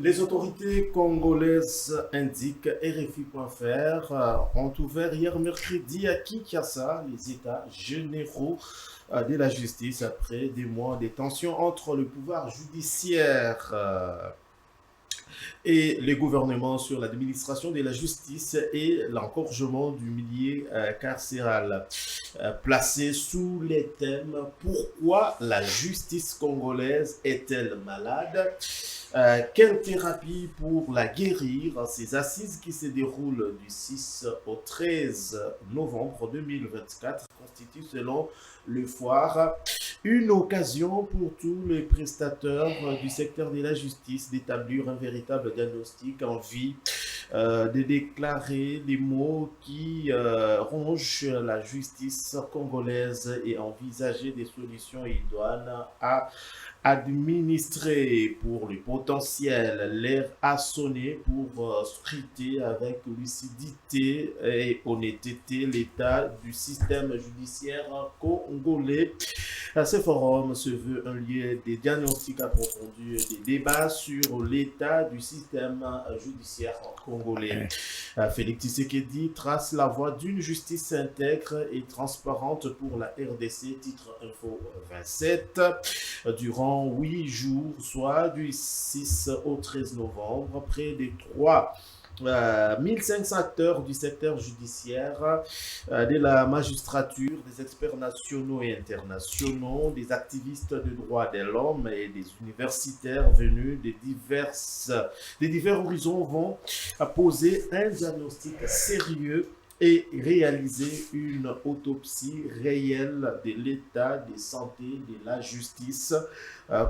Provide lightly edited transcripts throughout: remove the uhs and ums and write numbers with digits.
Les autorités congolaises indiquent RFI.fr ont ouvert hier mercredi à Kinshasa les états généraux de la justice après des mois de tensions entre le pouvoir judiciaire et les gouvernements sur l'administration de la justice et l'engorgement du milieu carcéral. Placé sous les thèmes pourquoi la justice congolaise est-elle malade, quelle thérapie pour la guérir? Ces assises qui se déroulent du 6 au 13 novembre 2024 constituent selon le foire une occasion pour tous les prestataires du secteur de la justice d'établir un véritable diagnostic en vie, de déclarer les mots qui rongent la justice congolaise et envisager des solutions idoines à administrer pour le potentiel, l'air a sonné pour scruter avec lucidité et honnêteté l'état du système judiciaire congolais. Ce forum se veut un lieu de diagnostic approfondi et des débats sur l'état du système judiciaire congolais. Félix Tshisekedi trace la voie d'une justice intègre et transparente pour la RDC, titre Info 27. Durant 8 jours, soit du 6 au 13 novembre, près de 1500 acteurs du secteur judiciaire, de la magistrature, des experts nationaux et internationaux, des activistes de droits de l'homme et des universitaires venus des divers horizons vont poser un diagnostic sérieux et réaliser une autopsie réelle de l'état de santé de la justice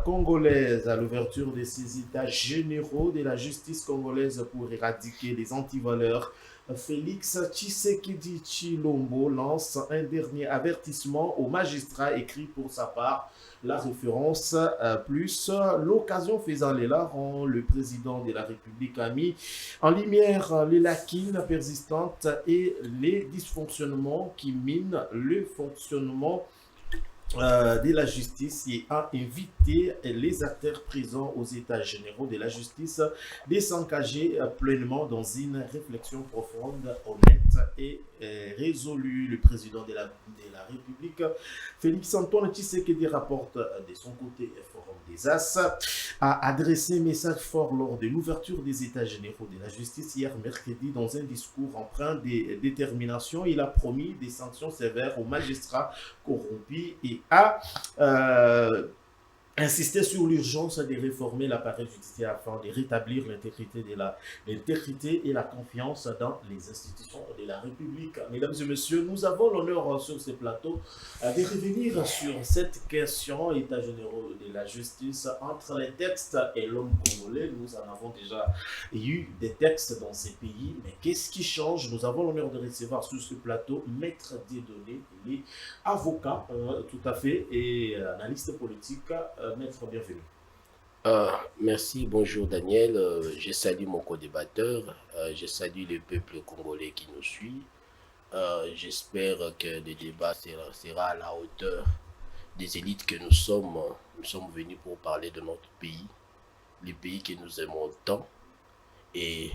congolaise. À l'ouverture de ces états généraux de la justice congolaise pour éradiquer les antivaleurs, Félix Tshisekedi Tshilombo lance un dernier avertissement aux magistrats écrit pour sa part la référence plus l'occasion faisant les larrons, le président de la République a mis en lumière les lacunes persistantes et les dysfonctionnements qui minent le fonctionnement de la justice et a invité les acteurs présents aux états généraux de la justice de s'engager pleinement dans une réflexion profonde, honnête et résolue. Le président de la République, Félix Antoine Tshisekedi, rapporte de son côté Forum des As, a adressé un message fort lors de l'ouverture des états généraux de la justice hier mercredi dans un discours empreint de détermination. Il a promis des sanctions sévères aux magistrats corrompus et a insisté sur l'urgence de réformer l'appareil judiciaire afin de rétablir l'intégrité et la confiance dans les institutions de la République. Mesdames et messieurs, nous avons l'honneur sur ce plateau de revenir sur cette question état généraux de la justice entre les textes et l'homme congolais. Nous en avons déjà eu des textes dans ces pays, mais qu'est-ce qui change? Nous avons l'honneur de recevoir sur ce plateau Maître Dieudonné, il est avocat tout à fait et analyste politique. Maître, bienvenue. Merci, bonjour Daniel. Je salue mon co-débatteur, je salue le peuple congolais qui nous suit. J'espère que le débat sera à la hauteur des élites que nous sommes. Nous sommes venus pour parler de notre pays, le pays que nous aimons tant, et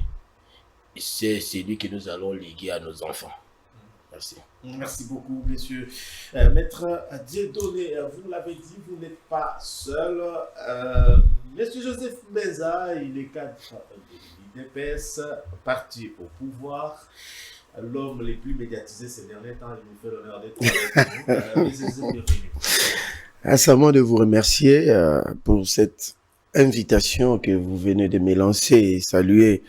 c'est celui que nous allons léguer à nos enfants. Merci. Merci beaucoup, messieurs. Maître Dieudonné, vous l'avez dit, vous n'êtes pas seul. Monsieur Joseph Meza, il est cadre de l'IDPS, parti au pouvoir, l'homme le plus médiatisé ces derniers temps. Il nous fait l'honneur d'être avec nous. Monsieur Joseph, bienvenue. C'est à moi de vous remercier pour cette invitation que vous venez de me lancer et saluer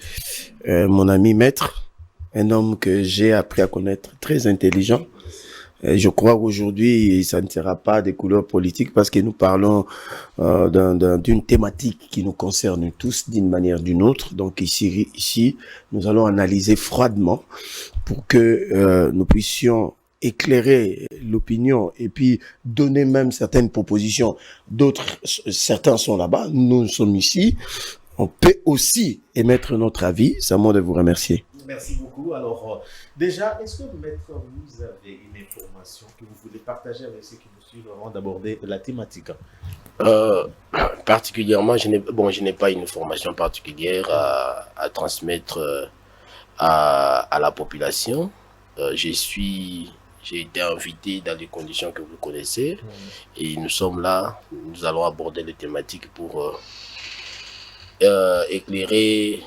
mon ami Maître. Un homme que j'ai appris à connaître, très intelligent. Je crois qu'aujourd'hui, ça ne sera pas des couleurs politiques parce que nous parlons d'une thématique qui nous concerne tous d'une manière ou d'une autre. Donc ici, nous allons analyser froidement pour que nous puissions éclairer l'opinion et puis donner même certaines propositions. Certains sont là-bas, nous sommes ici. On peut aussi émettre notre avis. C'est à moi de vous remercier. Merci beaucoup. Alors, déjà, est-ce que, Maître, vous avez une information que vous voulez partager avec ceux qui nous suivent avant d'aborder la thématique? particulièrement, je n'ai pas une formation particulière à transmettre à la population. J'ai été invité dans les conditions que vous connaissez et nous sommes là, nous allons aborder les thématiques pour éclairer,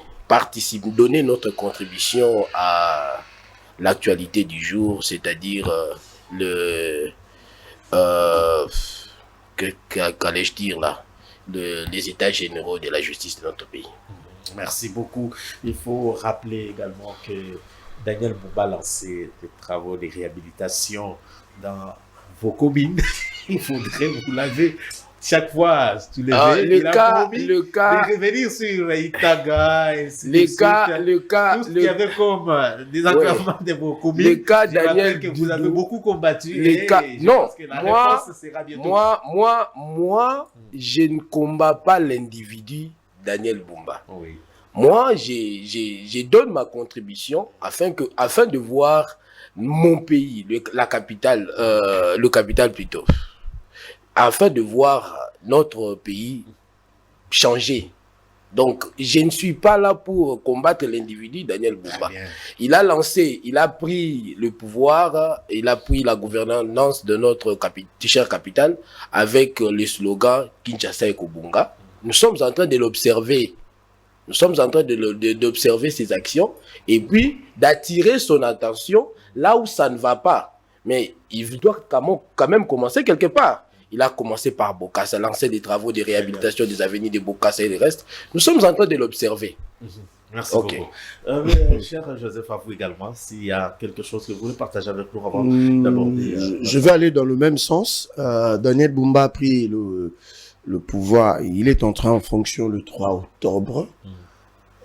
donner notre contribution à l'actualité du jour, c'est-à-dire qu'allais-je dire là, les états généraux de la justice de notre pays. Merci beaucoup. Il faut rappeler également que Daniel Bumba a lancé des travaux de réhabilitation dans vos communes. Il faudrait vous laver chaque fois soulever le cas de revenir sur Itaga et tout ce qu'il y avait comme des enclavements de vos communes. Le cas Daniel que vous avez beaucoup combattu. Non, moi, je ne combats pas l'individu Daniel Bumba. Oui. Moi, je donne ma contribution afin de voir mon pays, la capitale, le capital plutôt, afin de voir notre pays changer. Donc, je ne suis pas là pour combattre l'individu Daniel Bumba. Il a pris le pouvoir, il a pris la gouvernance de notre chère capitale avec le slogan Kinshasa et Kobunga. Nous sommes en train de l'observer. Nous sommes en train d'observer ses actions et puis d'attirer son attention là où ça ne va pas. Mais il doit quand même commencer quelque part. Il a commencé par Bokassa, lancer des travaux de réhabilitation des avenues de Bokassa et le reste. Nous sommes en train de l'observer. Merci beaucoup. Cher Joseph, à vous également, s'il y a quelque chose que vous voulez partager avec nous avant d'aborder. Je vais aller dans le même sens. Daniel Bumba a pris le pouvoir, il est entré en fonction le 3 octobre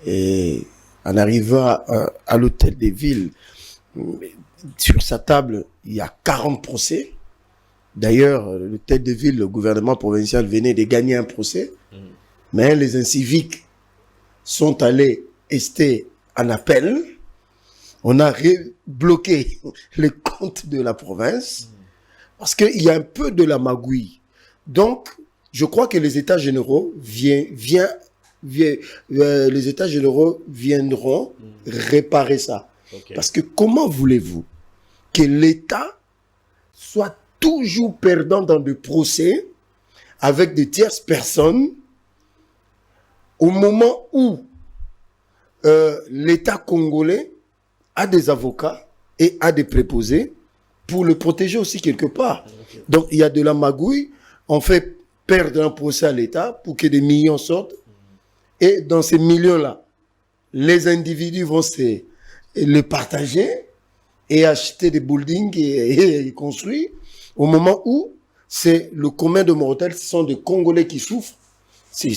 et en arrivant à l'hôtel des villes, sur sa table, il y a 40 procès. D'ailleurs, l'hôtel des villes, le gouvernement provincial venait de gagner un procès, mais les inciviques sont allés rester en appel. On a bloqué les comptes de la province parce qu'il y a un peu de la magouille. Donc, je crois que les États généraux les États généraux viendront réparer ça. Okay. Parce que comment voulez-vous que l'État soit toujours perdant dans des procès avec des tierces personnes au moment où l'État congolais a des avocats et a des préposés pour le protéger aussi quelque part. Okay. Donc, il y a de la magouille. On fait perdre un procès à l'État pour que des millions sortent. Et dans ces millions-là, les individus vont les partager et acheter des buildings et construire. Au moment où c'est le commun de mortels, ce sont des Congolais qui souffrent. C'est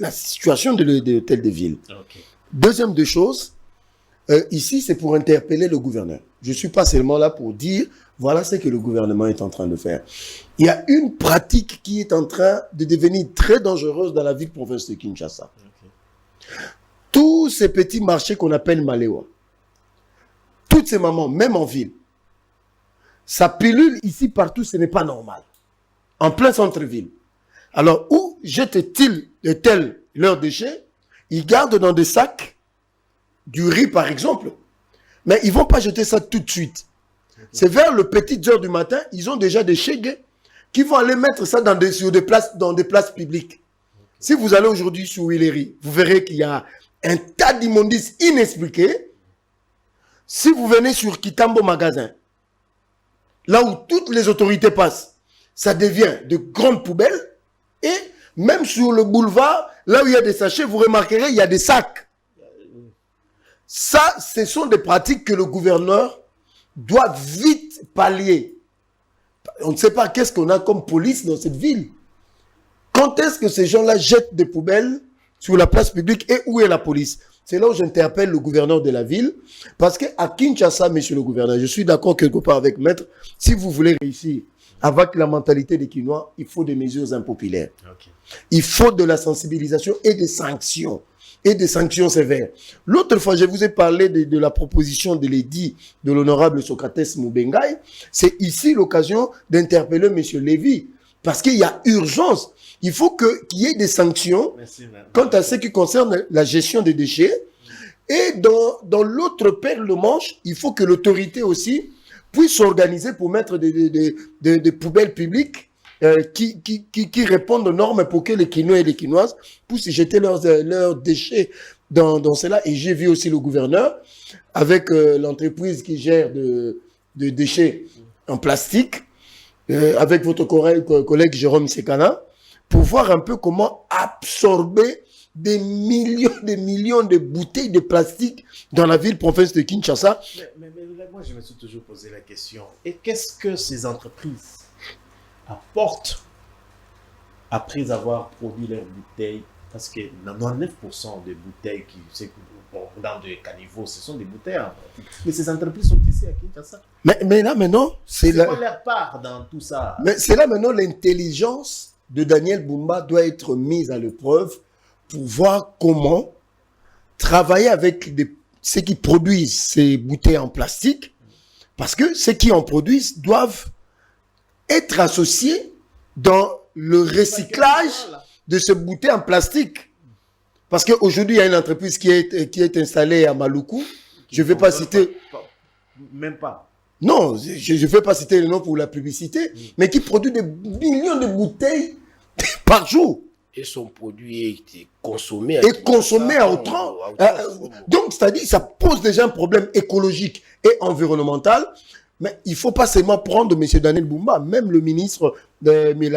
la situation de l'hôtel de ville. Okay. Deuxième des choses, ici, c'est pour interpeller le gouverneur. Je ne suis pas seulement là pour dire, voilà ce que le gouvernement est en train de faire. Il y a une pratique qui est en train de devenir très dangereuse dans la ville province de Kinshasa. Okay. Tous ces petits marchés qu'on appelle Maléwa, toutes ces mamans, même en ville, ça pilule ici partout, ce n'est pas normal. En plein centre-ville. Alors, où jettent-ils de tels leurs déchets? Ils gardent dans des sacs du riz, par exemple. Mais ils ne vont pas jeter ça tout de suite. C'est vers le petites heures du matin, ils ont déjà des chégués qui vont aller mettre ça dans des places publiques. Si vous allez aujourd'hui sur Willery, vous verrez qu'il y a un tas d'immondices inexpliqués. Si vous venez sur Kitambo Magasin, là où toutes les autorités passent, ça devient de grandes poubelles. Et même sur le boulevard, là où il y a des sachets, vous remarquerez, il y a des sacs. Ça, ce sont des pratiques que le gouverneur doit vite pallier. On ne sait pas qu'est-ce qu'on a comme police dans cette ville. Quand est-ce que ces gens-là jettent des poubelles sur la place publique et où est la police? C'est là où j'interpelle le gouverneur de la ville. Parce qu'à Kinshasa, monsieur le gouverneur, je suis d'accord quelque part avec Maître, si vous voulez réussir avec la mentalité des Kinois, il faut des mesures impopulaires. Okay. Il faut de la sensibilisation et des sanctions. Et des sanctions sévères. L'autre fois, je vous ai parlé de la proposition de l'édit de l'honorable Socrates Moubengaï. C'est ici l'occasion d'interpeller M. Lévy. Parce qu'il y a urgence. Il faut qu'il y ait des sanctions quant à ce qui concerne la gestion des déchets. Et dans l'autre paire de manche, il faut que l'autorité aussi puisse s'organiser pour mettre des poubelles publiques qui répondent aux normes pour que les Quinois et les Quinoises puissent jeter leurs déchets dans cela. Et j'ai vu aussi le gouverneur avec l'entreprise qui gère de déchets en plastique, avec votre collègue Jérôme Sekana, pour voir un peu comment absorber des millions de bouteilles de plastique dans la ville-province de Kinshasa. Mais moi, je me suis toujours posé la question. Et qu'est-ce que ces entreprises apportent après avoir produit leurs bouteilles? Parce que 99% des bouteilles dans des caniveaux, ce sont des bouteilles. Hein. Mais ces entreprises sont ici à Kinshasa. Mais là, maintenant, c'est quoi leur part dans tout ça? Mais c'est là, maintenant, l'intelligence de Daniel Bumba doit être mise à l'épreuve pour voir comment travailler avec ceux qui produisent ces bouteilles en plastique, parce que ceux qui en produisent doivent être associés dans le recyclage de ces bouteilles en plastique. Parce qu'aujourd'hui, il y a une entreprise qui est installée à Maluku. Je ne vais pas citer... Même pas. Non, je ne vais pas citer le nom pour la publicité, mais qui produit des millions de bouteilles par jour. Et son produit est consommé à outrance. Donc, c'est-à-dire, ça pose déjà un problème écologique et environnemental. Mais il ne faut pas seulement prendre M. Daniel Bumba, même la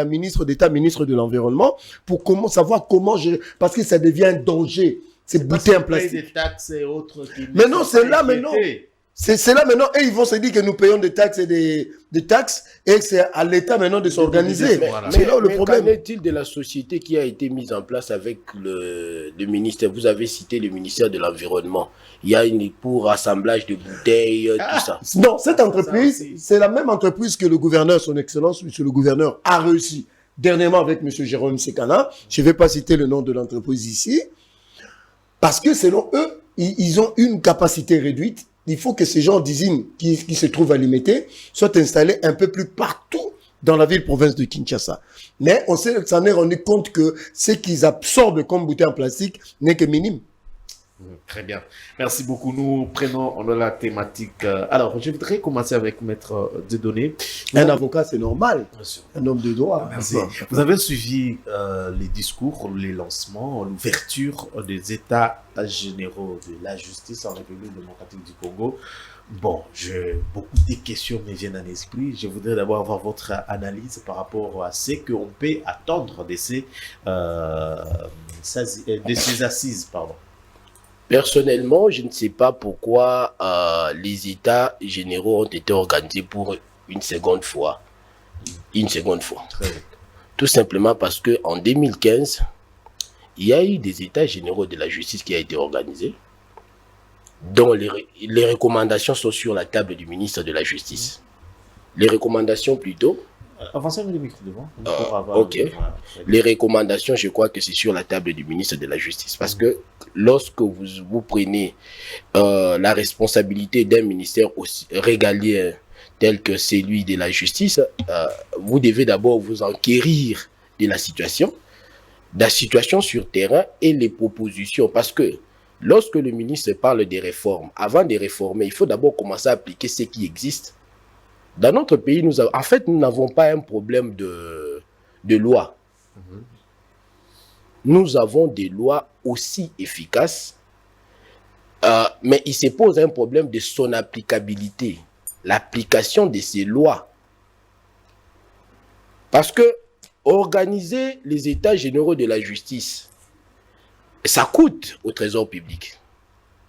ministre d'État, ministre de l'Environnement, pour savoir comment gérer. Parce que ça devient un danger, ces bouteilles en plastique. Des taxes et autres mais non, c'est là maintenant. C'est là maintenant, et ils vont se dire que nous payons des taxes et des taxes, et c'est à l'État maintenant de s'organiser. C'est là le problème. Qu'en est-il de la société qui a été mise en place avec le ministère? Vous avez cité le ministère de l'Environnement. Il y a pour assemblage de bouteilles, tout ça. Non, cette entreprise, c'est la même entreprise que le gouverneur, son excellence, monsieur le gouverneur, a réussi dernièrement avec monsieur Jérôme Sekana. Je ne vais pas citer le nom de l'entreprise ici, parce que selon eux, ils ont une capacité réduite. Il faut que ces gens d'usines qui se trouvent à Limité soient installés un peu plus partout dans la ville-province de Kinshasa. Mais on s'en est rendu compte que ce qu'ils absorbent comme bouteilles en plastique n'est que minime. Très bien. Merci beaucoup. Nous prenons la thématique. Alors, je voudrais commencer avec Maître Dieudonné. Un avocat, c'est normal. Un homme de droit. Merci. Vous avez suivi les discours, les lancements, l'ouverture des États généraux de la justice en République démocratique du Congo. Bon, beaucoup de questions me viennent à l'esprit. Je voudrais d'abord avoir votre analyse par rapport à ce qu'on peut attendre de ces assises. Pardon. Personnellement, je ne sais pas pourquoi les États généraux ont été organisés pour une seconde fois. Tout simplement parce qu'en 2015, il y a eu des États généraux de la justice qui a été organisés, dont les recommandations sont sur la table du ministre de la Justice. Les recommandations plutôt... Avancez le micro devant. Ok. Les recommandations, je crois que c'est sur la table du ministre de la Justice. Parce que lorsque vous prenez la responsabilité d'un ministère aussi régalien tel que celui de la justice, vous devez d'abord vous enquérir de la situation sur terrain et les propositions. Parce que lorsque le ministre parle des réformes, avant de réformer, il faut d'abord commencer à appliquer ce qui existe. Dans notre pays, nous n'avons pas un problème de loi. Nous avons des lois aussi efficaces, mais il se pose un problème de son applicabilité, l'application de ces lois. Parce que organiser les États généraux de la justice, ça coûte au Trésor public.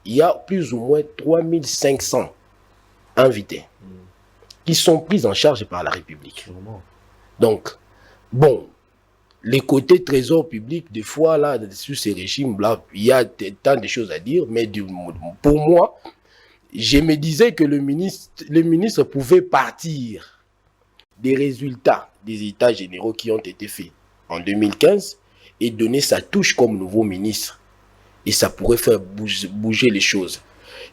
Il y a plus ou moins 3500 invités qui sont pris en charge par la République. Donc, bon, les côtés trésor public, des fois, là, sur ces régimes-là, il y a tant de choses à dire, mais pour moi, je me disais que le ministre pouvait partir des résultats des États généraux qui ont été faits en 2015 et donner sa touche comme nouveau ministre. Et ça pourrait faire bouger les choses.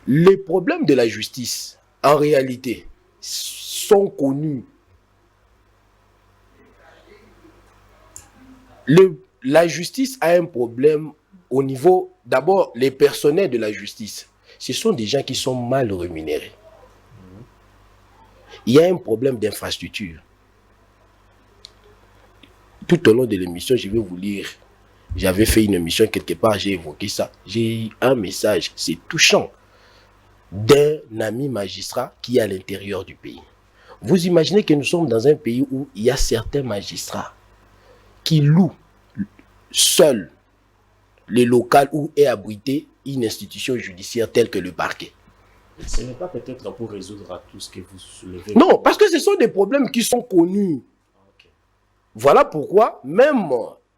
Les problèmes de la justice, en réalité, sont connus la justice a un problème au niveau, d'abord, les personnels de la justice. Ce sont des gens qui sont mal rémunérés. Il y a un problème d'infrastructure. Tout au long de l'émission, je vais vous lire. J'avais fait une émission quelque part, j'ai évoqué ça. J'ai eu un message, c'est touchant, d'un ami magistrat qui est à l'intérieur du pays. Vous imaginez que nous sommes dans un pays où il y a certains magistrats qui louent seuls les locales où est abritée une institution judiciaire telle que le parquet. Ce n'est pas peut-être pour résoudre tout ce que vous soulevez. Non, parce que ce sont des problèmes qui sont connus. Okay. Voilà pourquoi, même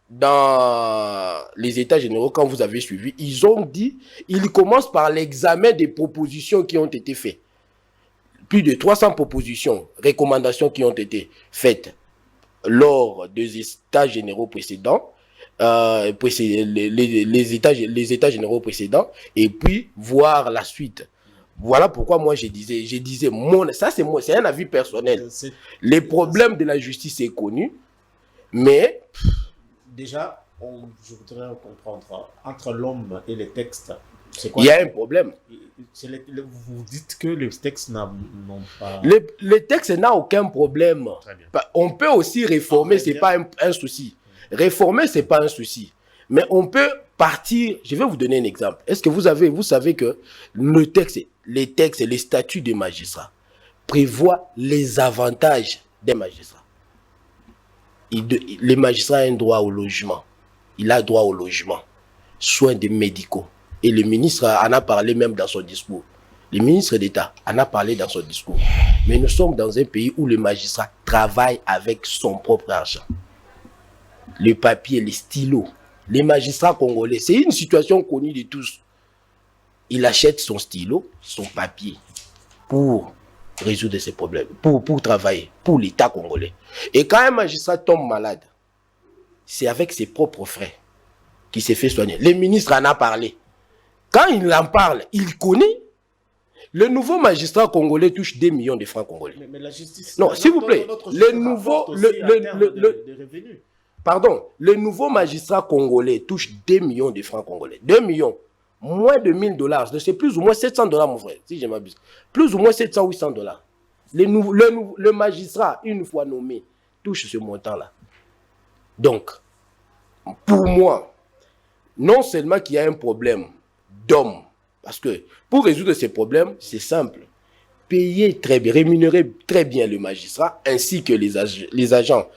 dans les États généraux, quand vous avez suivi, ils ont dit, ils commencent par l'examen des propositions qui ont été faites. Plus de 300 propositions, recommandations qui ont été faites lors des États généraux précédents, les États généraux précédents, et puis voir la suite. Voilà pourquoi moi je disais ça c'est un avis personnel. Les problèmes de la justice est connu, mais déjà, je voudrais comprendre entre l'homme et les textes. Il y a un problème. Vous dites que les textes n'ont pas... Les textes n'ont aucun problème. On peut aussi réformer, ce n'est pas un souci. Réformer, ce n'est pas un souci. Mais on peut partir... Je vais vous donner un exemple. Est-ce que vous savez que les textes et les statuts des magistrats prévoient les avantages des magistrats. Les magistrats ont un droit au logement. Il a droit au logement. Soins des médicaux. Et le ministre en a parlé même dans son discours. Le ministre d'État en a parlé dans son discours. Mais nous sommes dans un pays où le magistrat travaille avec son propre argent. Le papier, les stylos. Les magistrats congolais, c'est une situation connue de tous. Il achète son stylo, son papier, pour résoudre ses problèmes, pour travailler, pour l'État congolais. Et quand un magistrat tombe malade, c'est avec ses propres frais qu'il s'est fait soigner. Le ministre en a parlé. Quand il en parle, il connaît. Le nouveau magistrat congolais touche 2 millions de francs congolais. Mais la justice... Non, s'il vous plaît. Le nouveau magistrat congolais touche 2 millions de francs congolais. 2 millions. Moins de 1000 $. C'est plus ou moins 700 $, mon frère, si je m'abuse. Plus ou moins 700, 800 $. Le magistrat, une fois nommé, touche ce montant-là. Donc, pour moi, non seulement qu'il y a un problème d'hommes, parce que pour résoudre ces problèmes, c'est simple. Payer très bien, rémunérer très bien le magistrat, ainsi que les agents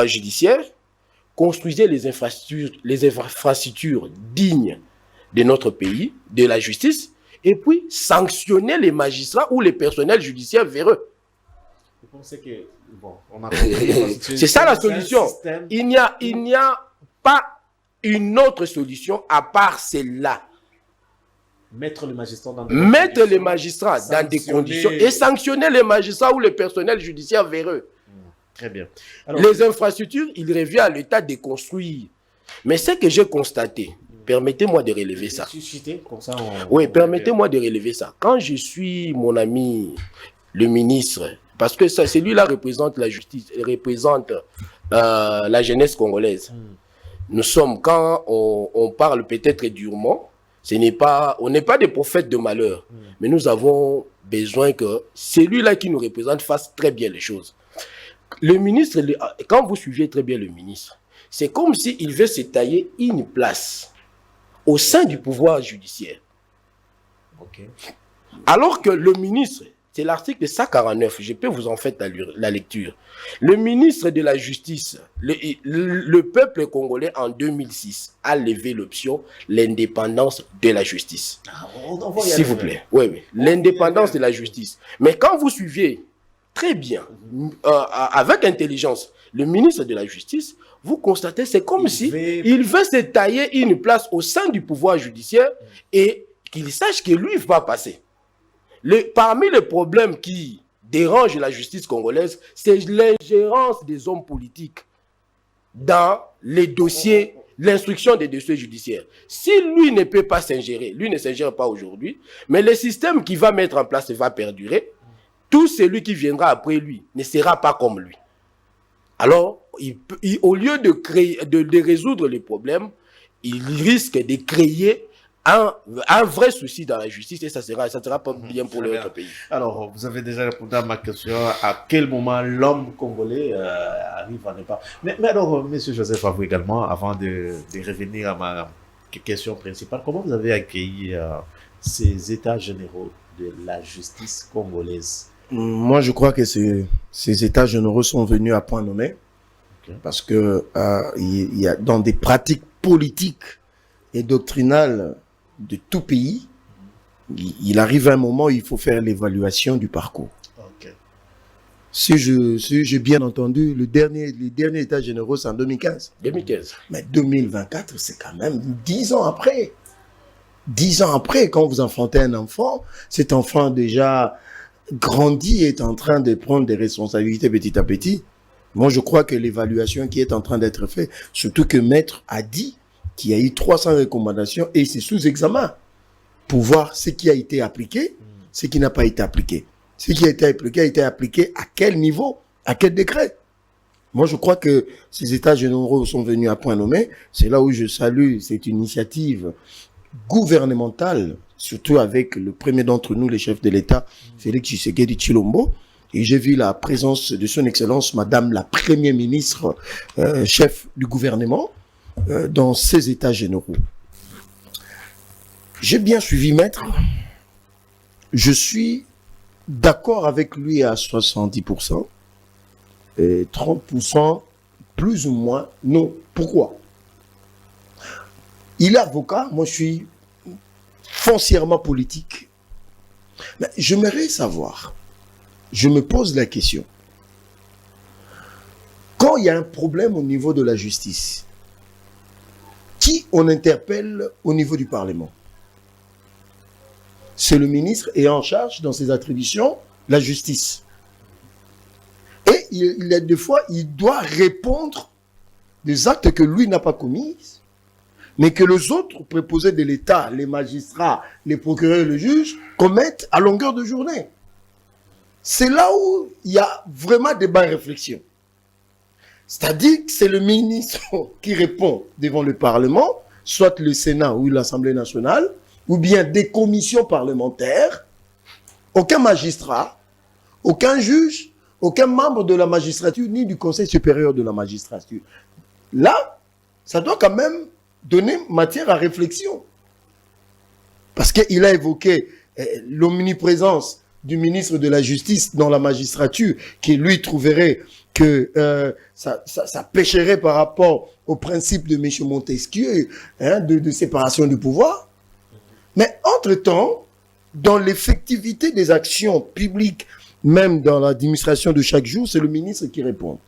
judiciaires, construisez les infrastructures dignes de notre pays, de la justice, et puis sanctionner les magistrats ou les personnels judiciaires véreux. Vous pensez que... Bon, c'est ça la solution. Il n'y a pas une autre solution à part celle-là. Mettre les magistrats dans des conditions et sanctionner les magistrats ou les personnels judiciaires véreux. Très bien. Alors, les infrastructures, il revient à l'État de construire. Mais ce que j'ai constaté, permettez-moi de relever ça. Oui, permettez-moi de relever ça. Quand je suis mon ami, le ministre, parce que c'est lui-là représente la justice, il représente la jeunesse congolaise. Nous sommes, quand on parle peut-être durement, on n'est pas des prophètes de malheur, mais nous avons besoin que celui-là qui nous représente fasse très bien les choses. Le ministre, quand vous suivez très bien le ministre, c'est comme s'il veut se tailler une place au sein du pouvoir judiciaire. Okay. Alors que le ministre, c'est l'article 149, je peux vous en faire la lecture. Le ministre de la Justice, le peuple congolais en 2006 a levé l'option l'indépendance de la justice. S'il vous plaît. Oui, l'indépendance de la justice. Mais quand vous suivez très bien, avec intelligence, le ministre de la Justice, vous constatez, c'est comme il veut se tailler une place au sein du pouvoir judiciaire et qu'il sache que lui va passer. Parmi les problèmes qui dérangent la justice congolaise, c'est l'ingérence des hommes politiques dans les dossiers, l'instruction des dossiers judiciaires. Si lui ne peut pas s'ingérer, lui ne s'ingère pas aujourd'hui, mais le système qu'il va mettre en place va perdurer, tout celui qui viendra après lui ne sera pas comme lui. Alors, au lieu de créer, de résoudre les problèmes, il risque de créer un vrai souci dans la justice et ça sera pas bien pour notre pays. Alors, vous avez déjà répondu à ma question. À quel moment l'homme congolais arrive à ne pas... Mais alors, monsieur Joseph, à vous également, avant de revenir à ma question principale, comment vous avez accueilli ces états généraux de la justice congolaise? Moi, je crois que ces états généraux sont venus à point nommé. Okay. Parce que il y a dans des pratiques politiques et doctrinales de tout pays, il arrive un moment où il faut faire l'évaluation du parcours. Okay. Si j'ai bien entendu, les derniers états généraux, c'est en 2015. 2015. Mais 2024, c'est quand même 10 ans après. 10 ans après, quand vous enfantez un enfant, cet enfant déjà grandi et est en train de prendre des responsabilités petit à petit. Moi, je crois que l'évaluation qui est en train d'être faite, surtout que Maître a dit qu'il y a eu 300 recommandations et c'est sous examen pour voir ce qui a été appliqué, ce qui n'a pas été appliqué. Ce qui a été appliqué à quel niveau, à quel décret. Moi, je crois que ces états généraux sont venus à point nommé. C'est là où je salue cette initiative gouvernementale, surtout avec le premier d'entre nous, le chef de l'État, Félix Tshisekedi Tshilombo. Et j'ai vu la présence de son Excellence, Madame la Première ministre, chef du gouvernement, dans ces états généraux. J'ai bien suivi Maître. Je suis d'accord avec lui à 70%. Et 30%, plus ou moins, non. Pourquoi? Il est avocat, moi je suis foncièrement politique. Mais j'aimerais savoir, je me pose la question, quand il y a un problème au niveau de la justice, qui on interpelle au niveau du Parlement? C'est le ministre et en charge dans ses attributions, la justice. Et il y a des fois, il doit répondre des actes que lui n'a pas commis, mais que les autres préposés de l'État, les magistrats, les procureurs et les juges, commettent à longueur de journée. C'est là où il y a vraiment débat et réflexion. C'est-à-dire que c'est le ministre qui répond devant le Parlement, soit le Sénat ou l'Assemblée nationale, ou bien des commissions parlementaires. Aucun magistrat, aucun juge, aucun membre de la magistrature, ni du Conseil supérieur de la magistrature. Là, ça doit quand même donner matière à réflexion. Parce qu'il a évoqué l'omniprésence du ministre de la Justice dans la magistrature, qui lui trouverait que ça pêcherait par rapport au principe de M. Montesquieu, hein, de séparation du pouvoir. Mais entre-temps, dans l'effectivité des actions publiques, même dans l'administration de chaque jour, c'est le ministre qui répond.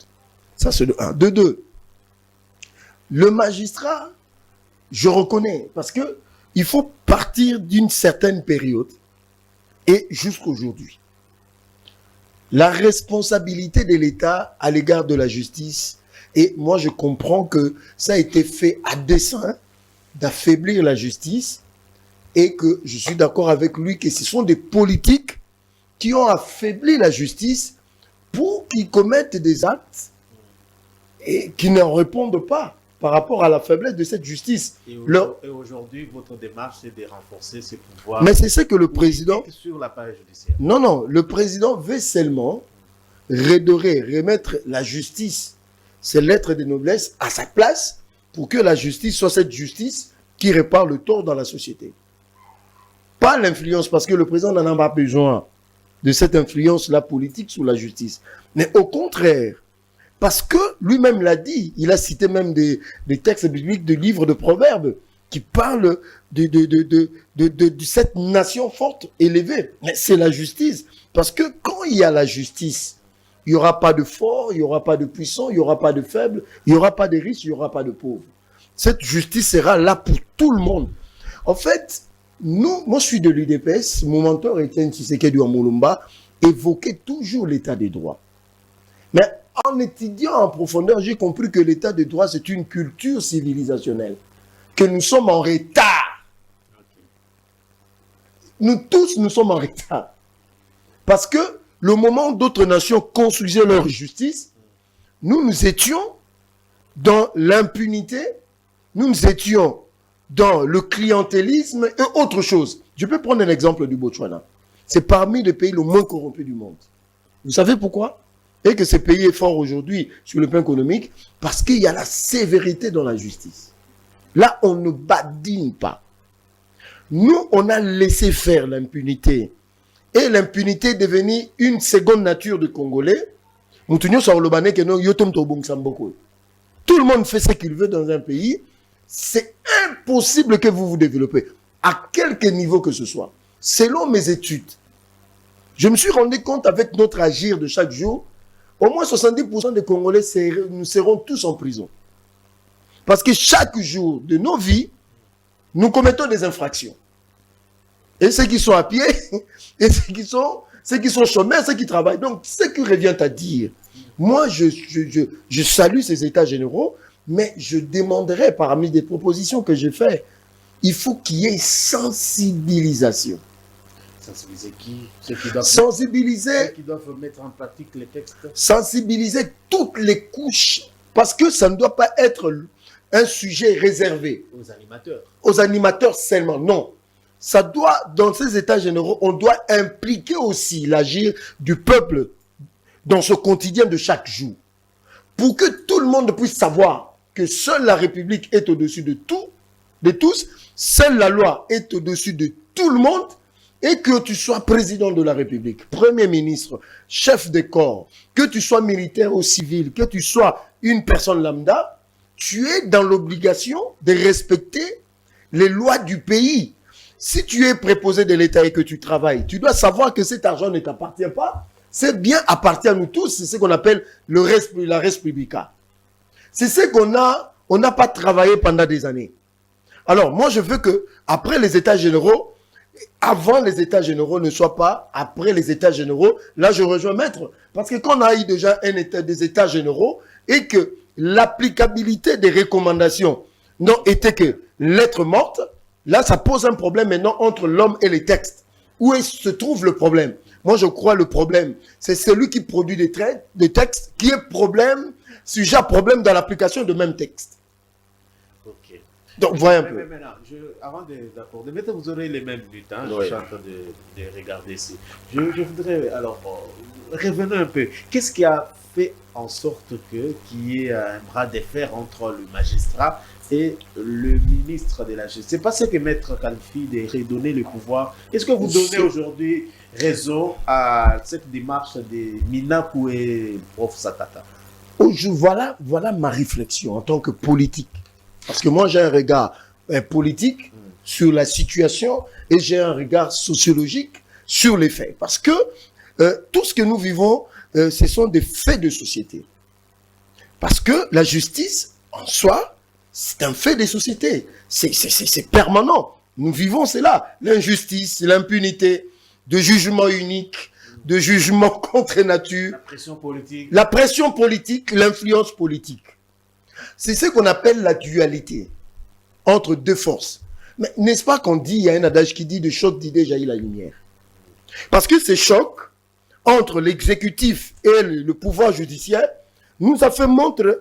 Ça, c'est de un. De deux, le magistrat, je reconnais, parce que il faut partir d'une certaine période et jusqu'aujourd'hui. La responsabilité de l'État à l'égard de la justice, et moi je comprends que ça a été fait à dessein d'affaiblir la justice, et que je suis d'accord avec lui que ce sont des politiques qui ont affaibli la justice pour qu'ils commettent des actes et qui ne répondent pas par rapport à la faiblesse de cette justice. Et aujourd'hui, votre démarche, c'est de renforcer ces pouvoirs. Mais c'est ce que le président... Sur l'appareil judiciaire. Non, le président veut seulement redorer, remettre la justice, ses lettres de noblesse, à sa place pour que la justice soit cette justice qui répare le tort dans la société. Pas l'influence, parce que le président n'en a pas besoin de cette influence-là politique sur la justice. Mais au contraire, parce que lui-même l'a dit, il a cité même des textes bibliques, des livres de proverbes qui parlent de cette nation forte, élevée. Mais c'est la justice. Parce que quand il y a la justice, il n'y aura pas de fort, il n'y aura pas de puissant, il n'y aura pas de faible, il n'y aura pas de riche, il n'y aura pas de pauvre. Cette justice sera là pour tout le monde. En fait, moi je suis de l'UDPS, mon mentor Étienne Tshisekedi Mulumba évoquait toujours l'état des droits. Mais en étudiant en profondeur, j'ai compris que l'état des droits, c'est une culture civilisationnelle. Que nous sommes en retard. Nous tous, nous sommes en retard. Parce que le moment où d'autres nations construisaient leur justice, nous étions dans l'impunité, nous étions dans le clientélisme et autre chose. Je peux prendre un exemple du Botswana. C'est parmi les pays les moins corrompus du monde. Vous savez pourquoi? Et que ce pays est fort aujourd'hui sur le plan économique, parce qu'il y a la sévérité dans la justice. Là, on ne badine pas. Nous, on a laissé faire l'impunité. Et l'impunité est devenue une seconde nature de Congolais. Tout le monde fait ce qu'il veut dans un pays. C'est impossible que vous vous développez, à quelque niveau que ce soit. Selon mes études, je me suis rendu compte avec notre agir de chaque jour, au moins 70% des Congolais, nous serons tous en prison. Parce que chaque jour de nos vies, nous commettons des infractions. Et ceux qui sont à pied, et ceux qui sont chômeurs, ceux qui travaillent. Donc, ce qui revient à dire, moi, je salue ces états généraux, mais je demanderai parmi des propositions que j'ai faites, il faut qu'il y ait sensibilisation. Sensibiliser qui? Ceux qui doivent mettre en pratique les textes. Sensibiliser toutes les couches, parce que ça ne doit pas être un sujet réservé aux animateurs. Aux animateurs seulement, non. Ça doit, dans ces états généraux, on doit impliquer aussi l'agir du peuple dans ce quotidien de chaque jour. Pour que tout le monde puisse savoir que seule la République est au-dessus de tout, de tous, seule la loi est au-dessus de tout le monde, et que tu sois président de la République, premier ministre, chef de corps, que tu sois militaire ou civil, que tu sois une personne lambda, tu es dans l'obligation de respecter les lois du pays. Si tu es préposé de l'État et que tu travailles, tu dois savoir que cet argent ne t'appartient pas. C'est bien appartient à nous tous. C'est ce qu'on appelle la res publica. C'est ce on n'a pas travaillé pendant des années. Alors, moi, je veux que après les États généraux, avant les États généraux ne soient pas après les États généraux. Là, je rejoins Maître. Parce que quand on a eu déjà des États généraux et que l'applicabilité des recommandations n'ont été que lettres mortes, là, ça pose un problème maintenant entre l'homme et les textes. Où se trouve le problème? Moi, je crois le problème, c'est celui qui produit des textes qui est sujet à problème dans l'application de même texte. Ok. Donc, voyez un peu. Mais maintenant, avant d'accorder, maintenant vous aurez les mêmes minutes. Hein, oui. Je suis en train de regarder ici. Je voudrais, alors, revenons un peu. Qu'est-ce qui a fait en sorte qu'il y ait un bras de fer entre le magistrat et le ministre de la Justice? C'est pas ce que Maître qualifie de redonner le pouvoir. Est-ce que vous donnez aujourd'hui raison à cette démarche de Minakou et Prof Satata? Voilà ma réflexion en tant que politique. Parce que moi, j'ai un regard politique sur la situation et j'ai un regard sociologique sur les faits. Parce que tout ce que nous vivons, ce sont des faits de société. Parce que la justice, en soi, c'est un fait des sociétés. C'est permanent. Nous vivons cela. L'injustice, l'impunité, de jugement unique, de jugement contre nature. La pression politique, l'influence politique. C'est ce qu'on appelle la dualité entre deux forces. Mais n'est-ce pas qu'on dit, il y a un adage qui dit de choc d'idées jaillit la lumière. Parce que ces chocs entre l'exécutif et le pouvoir judiciaire nous a fait montrer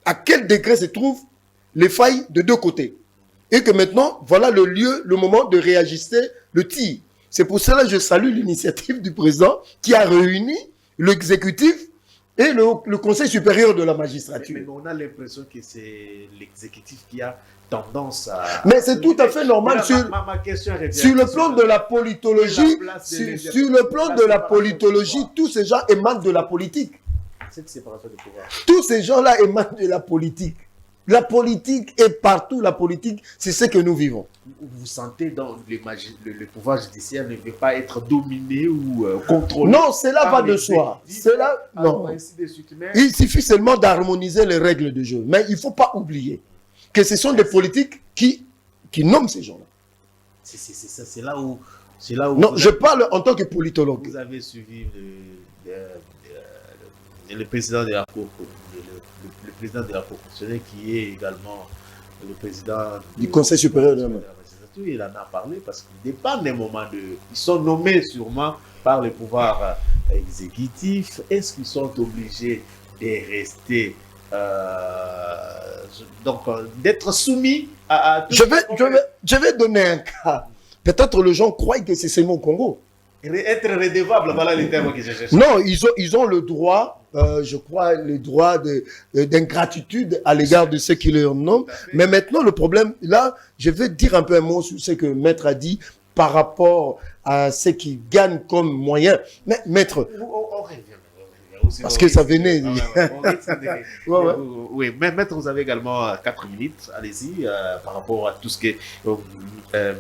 à quel degré se trouvent les failles de deux côtés. Et que maintenant, voilà le moment de réajuster le tir. C'est pour cela que je salue l'initiative du président qui a réuni l'exécutif et le Conseil supérieur de la magistrature. Mais on a l'impression que c'est l'exécutif qui a tendance à... Mais c'est tout à fait normal. Ma question sur le plan de la politologie, sur le plan de la politologie, tous ces gens émanent de la politique. Cette séparation de pouvoir. Tous ces gens-là émanent de la politique. La politique est partout. La politique, c'est ce que nous vivons. Vous sentez dans le pouvoir judiciaire ne veut pas être dominé ou contrôlé? Non, cela va de soi. Cela, non. Il suffit seulement d'harmoniser les règles du jeu. Mais il ne faut pas oublier que ce sont des politiques qui nomment ces gens-là. C'est là où... Non, je parle en tant que politologue. Vous avez suivi le président de la Cour, le président de la Cour constitutionnelle qui est également le président du Conseil supérieur de la magistrature. Il en a parlé parce qu'il dépend des moments de... Ils sont nommés sûrement par le pouvoir exécutif. Est-ce qu'ils sont obligés de rester, donc d'être soumis à tout je vais donner un cas. Peut-être les gens croient que c'est seulement au Congo. être redevable, voilà les termes que je cherche. Non, ils ont le droit, je crois, le droit d'ingratitude à l'égard de ceux qui leur nomment. Mais maintenant, le problème, là, je vais dire un peu un mot sur ce que Maître a dit par rapport à ce qu'ils gagnent comme moyen. Mais Maître, On revient. parce que ça venait. Oui, mais Maître, vous avez également 4 minutes. Allez-y, par rapport à tout ce que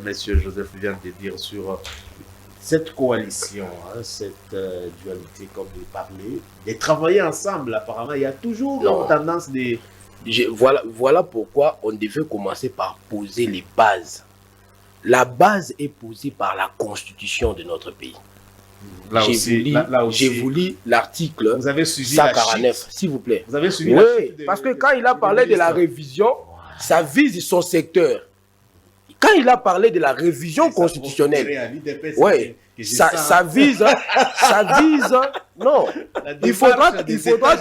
Monsieur Joseph vient de dire sur cette coalition, cette dualité, comme vous parlez, de travailler ensemble. Apparemment, il y a toujours une tendance de... Voilà pourquoi on devait commencer par poser les bases. La base est posée par la constitution de notre pays. J'ai voulu l'article 149, s'il vous plaît. Vous avez suivi parce que quand il a parlé de la révision, ça vise son secteur. Quand il a parlé de la révision constitutionnelle, ça vise, non, il faudra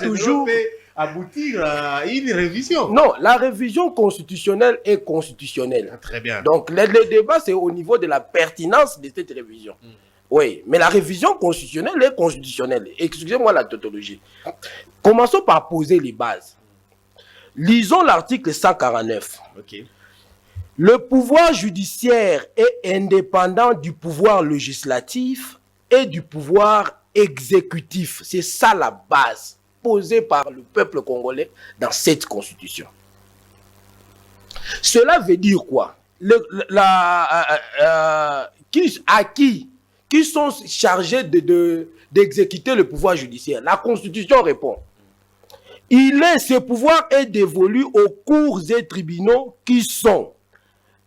toujours aboutir à une révision. Non, la révision constitutionnelle est constitutionnelle. Très bien. Donc, le débat, c'est au niveau de la pertinence de cette révision. Oui, mais la révision constitutionnelle est constitutionnelle. Excusez-moi la tautologie. Commençons par poser les bases. Lisons l'article 149. Ok. Le pouvoir judiciaire est indépendant du pouvoir législatif et du pouvoir exécutif. C'est ça la base posée par le peuple congolais dans cette constitution. Cela veut dire quoi? Qui sont chargés d'exécuter le pouvoir judiciaire? La Constitution répond. Ce pouvoir est dévolu aux cours et tribunaux qui sont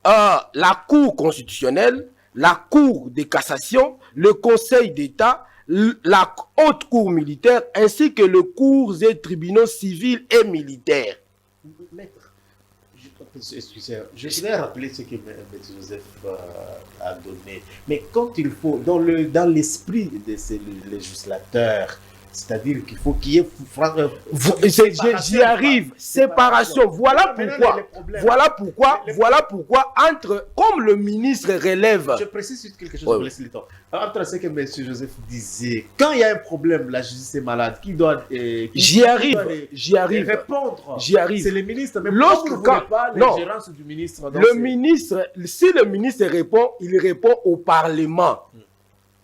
la Cour constitutionnelle, la Cour de cassation, le Conseil d'État, la Haute Cour militaire, ainsi que le cours et tribunaux civils et militaires. Maître, excusez-moi, je voudrais rappeler ce que M. Joseph a donné. Mais quand il faut, dans l'esprit de ces législateurs, c'est-à-dire qu'il faut qu'il y ait... J'y arrive. Séparation. Voilà pourquoi, comme le ministre relève... Je précise quelque chose, pour laisser le temps. Entre ce que M. Joseph disait, quand il y a un problème, la justice est malade, qui doit... J'y arrive. Répondre. J'y arrive. C'est le ministre. Mais pas l'ingérence du ministre. Si le ministre répond, il répond au Parlement.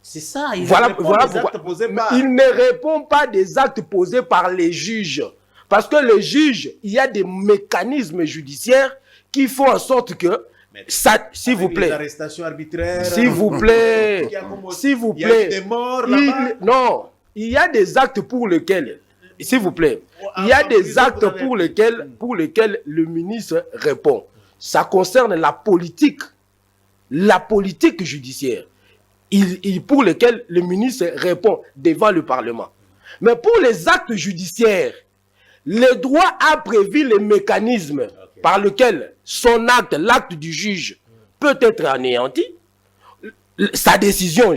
C'est ça, il ne répond pas des actes posés par les juges. Parce que les juges, il y a des mécanismes judiciaires qui font en sorte que, s'il vous plaît, s'il vous plaît, il y a des morts là-bas. Non, il y a des actes pour lesquels, s'il vous plaît, il y a des actes pour lesquels le ministre répond. Ça concerne la politique judiciaire. Pour lesquels le ministre répond devant le Parlement. Mais pour les actes judiciaires, le droit a prévu les mécanismes par lesquels son acte, l'acte du juge, peut être anéanti. Sa décision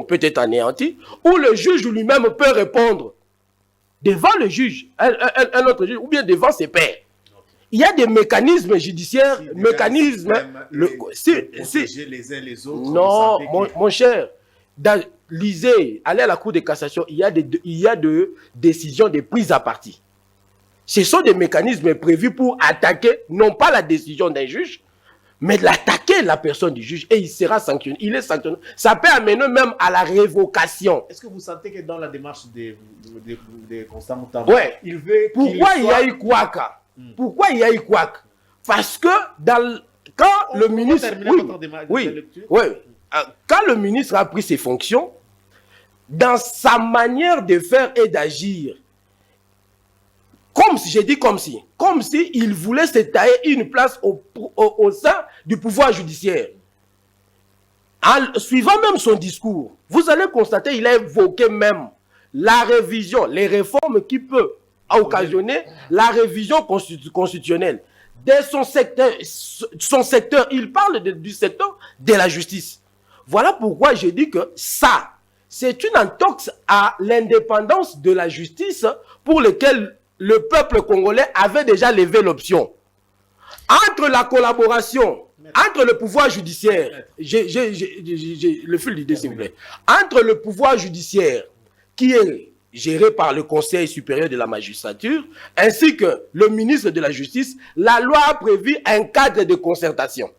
peut être anéantie, ou le juge lui-même peut répondre devant le juge, un autre juge, ou bien devant ses pairs. Il y a des mécanismes judiciaires, protéger les uns les autres. Non, mon cher, lisez, allez à la Cour de cassation, il y a de décisions de prise à partie. Ce sont des mécanismes prévus pour attaquer, non pas la décision d'un juge, mais l'attaquer la personne du juge, et il sera sanctionné. Il est sanctionné. Ça peut amener même à la révocation. Est-ce que vous sentez que dans la démarche de Constant Mutamba, il veut pourquoi il y a eu Kouaka? Pourquoi il y a eu Kouak? Parce que quand le ministre... Quand le ministre a pris ses fonctions, dans sa manière de faire et d'agir, comme si il voulait se tailler une place au sein du pouvoir judiciaire. En suivant même son discours, vous allez constater qu'il a évoqué même la révision, les réformes qui peuvent occasionner la révision constitutionnelle. Dès son secteur, il parle du secteur de la justice. Voilà pourquoi je dis que ça, c'est une entorse à l'indépendance de la justice pour laquelle le peuple congolais avait déjà levé l'option. Entre la collaboration, entre le pouvoir judiciaire, le fil d'idée s'il vous plaît, entre le pouvoir judiciaire qui est géré par le Conseil supérieur de la magistrature, ainsi que le ministre de la Justice, la loi a prévu un cadre de concertation.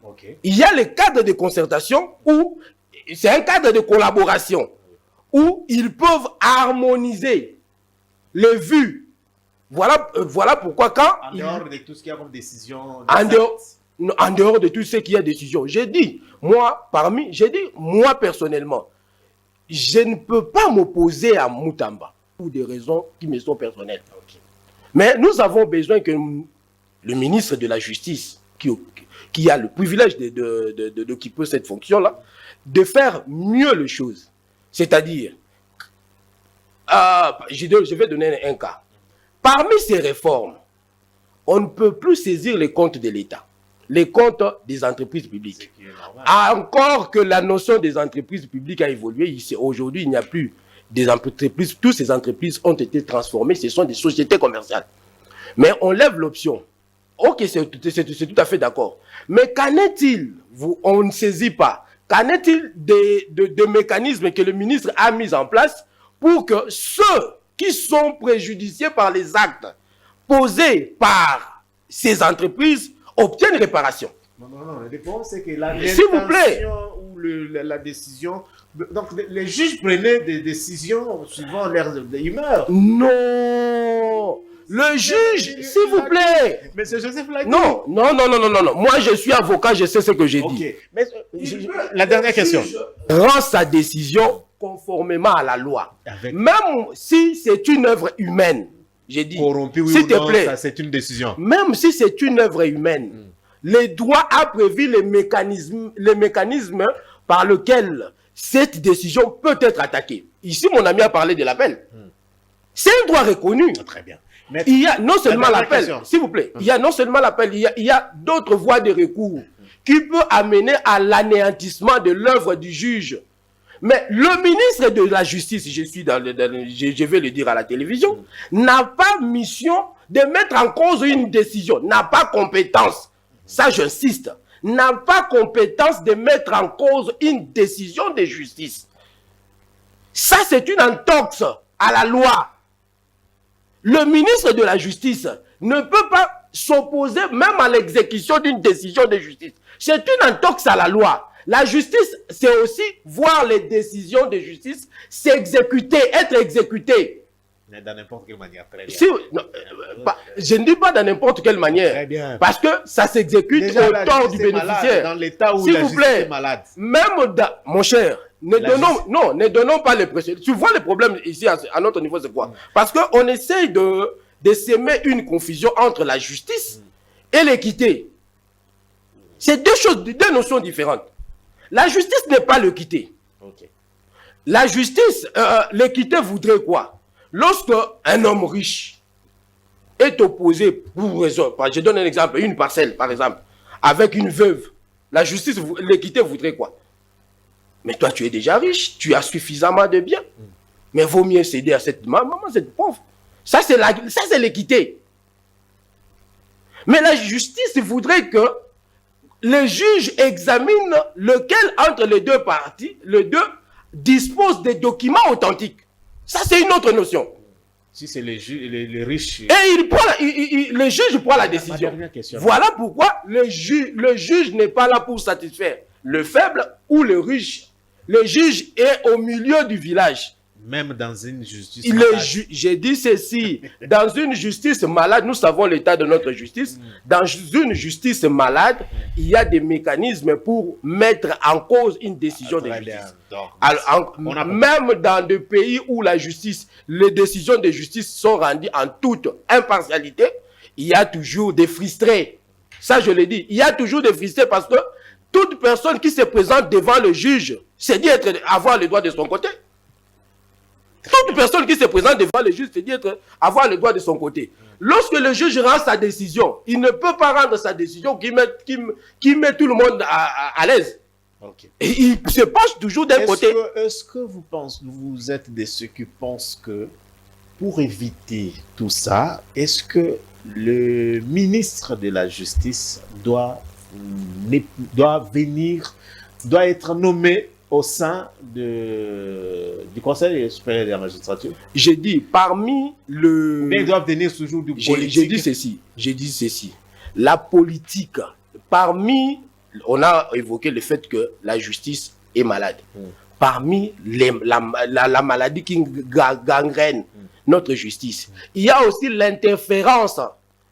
Okay. Il y a le cadre de concertation où c'est un cadre de collaboration où ils peuvent harmoniser les vues. Voilà pourquoi quand... En dehors de tout ce qu'il y a comme décision... En dehors de tout ce qu'il y a décision. J'ai dit, moi personnellement, je ne peux pas m'opposer à Moutamba pour des raisons qui me sont personnelles. Okay. Mais nous avons besoin que le ministre de la Justice, qui a le privilège d'occuper cette fonction-là, de faire mieux les choses. C'est-à-dire, je vais donner un cas. Parmi ces réformes, on ne peut plus saisir les comptes de l'État, les comptes des entreprises publiques. Encore que la notion des entreprises publiques a évolué, aujourd'hui il n'y a plus des entreprises, toutes ces entreprises ont été transformées, ce sont des sociétés commerciales. Mais on lève l'option. Ok, c'est tout à fait d'accord. Mais qu'en est-il? On ne saisit pas. Qu'en est-il des mécanismes que le ministre a mis en place pour que ceux qui sont préjudiciés par les actes posés par ces entreprises obtiennent réparation? Non, la réponse c'est que la s'il vous plaît, ou la décision... Donc les juges prenaient des décisions suivant leur humeur. Non. Le juge, s'il vous plaît. Monsieur Joseph l'a dit. Non. Moi, je suis avocat, je sais ce que j'ai dit. Mais, la dernière question. Rend sa décision conformément à la loi. Même si c'est une œuvre humaine, j'ai dit. Corrompu, oui, s'il te plaît. C'est une décision. Même si c'est une œuvre humaine, les droits a prévu les mécanismes par lesquels cette décision peut être attaquée. Ici, mon ami a parlé de l'appel. C'est un droit reconnu. Très bien. Il y a non seulement l'appel, s'il vous plaît, il y a non seulement l'appel, il y a d'autres voies de recours qui peuvent amener à l'anéantissement de l'œuvre du juge. Mais le ministre de la Justice, je vais le dire à la télévision, n'a pas mission de mettre en cause une décision, n'a pas compétence, ça j'insiste, n'a pas compétence de mettre en cause une décision de justice. Ça c'est une entorse à la loi. Le ministre de la Justice ne peut pas s'opposer même à l'exécution d'une décision de justice. C'est une entorse à la loi. La justice, c'est aussi voir les décisions de justice s'exécuter, être exécutées. Mais dans n'importe quelle manière, très bien. Je ne dis pas dans n'importe quelle manière. Très bien. Parce que ça s'exécute au tort du bénéficiaire. Dans l'état où la justice est malade. Même mon cher, ne donnons pas les précédents. Tu vois le problème ici à notre niveau, c'est quoi? Parce qu'on essaye de s'aimer une confusion entre la justice et l'équité. C'est deux notions différentes. La justice n'est pas l'équité. Okay. La justice, l'équité voudrait quoi? Lorsque un homme riche est opposé pour raison, je donne un exemple, une parcelle par exemple, avec une veuve, la justice, l'équité voudrait quoi? Mais toi tu es déjà riche, tu as suffisamment de biens, mais vaut mieux céder à cette maman, cette pauvre. Ça c'est l'équité. Mais la justice voudrait que le juge examine lequel entre les deux parties, les deux dispose des documents authentiques. Ça, c'est une autre notion. Si c'est les riches... Et le juge prend la décision. Voilà pourquoi le juge n'est pas là pour satisfaire le faible ou le riche. Le juge est au milieu du village. Même dans une justice malade. J'ai dit ceci. Dans une justice malade, nous savons l'état de notre justice. Dans une justice malade, il y a des mécanismes pour mettre en cause une décision de justice. Alors, même dans des pays où la justice, les décisions de justice sont rendues en toute impartialité, il y a toujours des frustrés. Ça, je l'ai dit. Il y a toujours des frustrés parce que toute personne qui se présente devant le juge, c'est dit avoir le droit de son côté. Toute personne qui se présente devant le juge, c'est dit avoir le droit de son côté. Lorsque le juge rend sa décision, il ne peut pas rendre sa décision qui met tout le monde à l'aise. Ok. Et il se penche toujours d'un côté. Est-ce que vous êtes de ceux qui pensent que pour éviter tout ça, est-ce que le ministre de la Justice doit être nommé au sein du Conseil supérieur de la magistrature? J'ai dit, parmi le... Mais ils doivent venir toujours du politique. J'ai dit ceci. La politique, parmi... On a évoqué le fait que la justice est malade. Parmi la maladie qui gangrène notre justice, il y a aussi l'interférence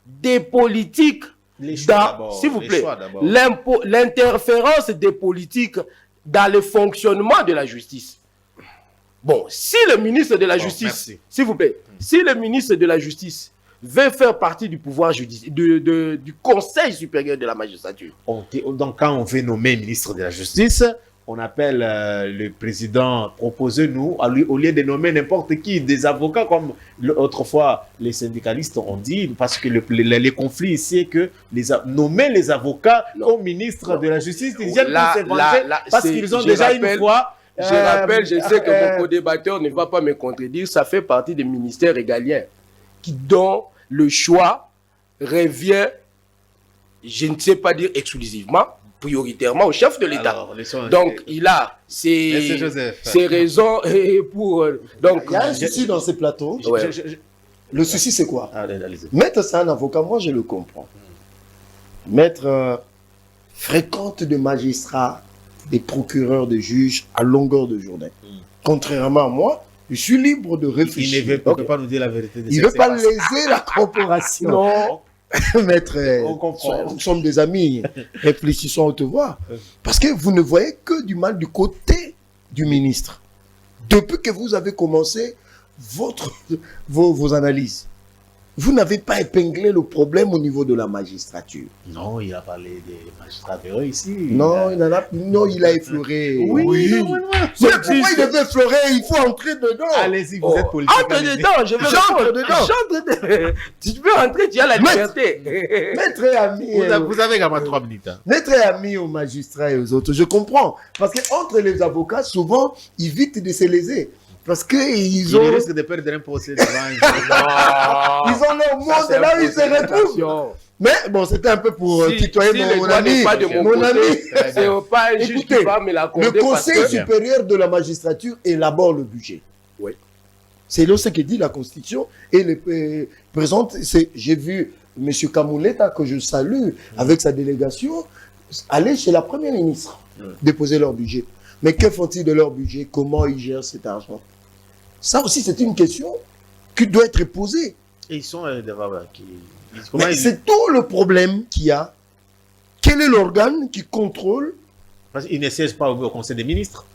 des politiques. S'il vous plaît, l'interférence des politiques dans le fonctionnement de la justice. Bon, si le ministre de la Justice, s'il vous plaît, si le ministre de la Justice veut faire partie du pouvoir judiciaire, du Conseil supérieur de la magistrature. Donc, quand on veut nommer ministre de la Justice, on appelle le président, proposez-nous, au lieu de nommer n'importe qui, des avocats, comme autrefois les syndicalistes ont dit, parce que les conflits ici, c'est que nommer les avocats au ministre de la Justice, ils viennent pour se venger, parce qu'ils ont déjà une fois... je sais que mon co-débatteur ne va pas me contredire, ça fait partie des ministères régaliens dont le choix revient, je ne sais pas dire exclusivement, prioritairement au chef de l'État. Donc, il a ses raisons pour... Donc, il y a un souci dans ces plateaux. Ouais. Le souci, c'est quoi? Maître, c'est un avocat, moi je le comprends. Maître fréquente de magistrats, des procureurs, des juges à longueur de journée. Contrairement à moi, je suis libre de réfléchir. Il ne veut pas nous dire la vérité. Il ne veut pas léser la corporation. Non. Maître, nous sommes des amis, réfléchissons à haute voix. Parce que vous ne voyez que du mal du côté du ministre. Depuis que vous avez commencé vos analyses, vous n'avez pas épinglé le problème au niveau de la magistrature. Non, il a parlé des magistrats ici. Non, il a effleuré. Oui. Mais pourquoi il devait effleurer? Il faut entrer dedans. Allez-y, vous êtes politique. Entre dedans, j'entre dedans. Tu peux rentrer, tu as la liberté. Maître et ami. Vous avez quand même 3 minutes. Maître et ami aux magistrats et aux autres, je comprends. Parce qu'entre les avocats, souvent, ils évitent de se léser. Parce qu'ils ont... Ils risquent de perdre un procès devant. Ils ont leur monde là où ils se retrouvent. Mais bon, c'était un peu pour tutoyer mon ami. Mon ami. C'est pas un juge qui va me l'accorder. Le Conseil supérieur de la magistrature élabore le budget. Oui. C'est là ce que dit la Constitution. Et le présente, j'ai vu M. Kamouleta, que je salue, avec sa délégation, aller chez la Première ministre, déposer leur budget. Mais que font-ils de leur budget? Comment ils gèrent cet argent? Ça aussi, c'est une question qui doit être posée. Et ils sont c'est tout le problème qu'il y a. Quel est l'organe qui contrôle? Parce qu'ils ne siègent pas au Conseil des ministres.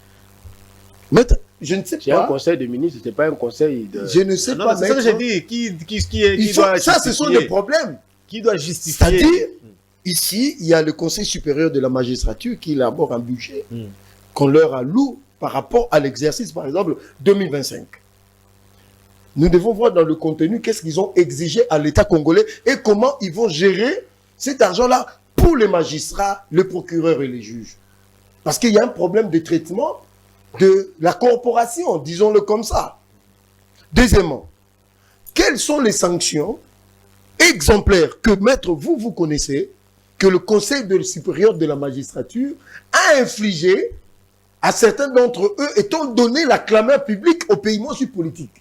Mais je ne sais pas. C'est un conseil de ministres, ce n'est pas un conseil de... Je ne sais pas. C'est ça que j'ai dit. Qui doit ça, ce sont des problèmes. Qui doit justifier? C'est-à-dire, ici, il y a le Conseil supérieur de la magistrature qui élabore un budget qu'on leur alloue par rapport à l'exercice, par exemple, 2025. Nous devons voir dans le contenu qu'est-ce qu'ils ont exigé à l'État congolais et comment ils vont gérer cet argent-là pour les magistrats, les procureurs et les juges. Parce qu'il y a un problème de traitement de la corporation, disons-le comme ça. Deuxièmement, quelles sont les sanctions exemplaires que, maître, vous connaissez, que le Conseil supérieur de la magistrature a infligé à certains d'entre eux, étant donné la clameur publique au pays, moi je suis politique.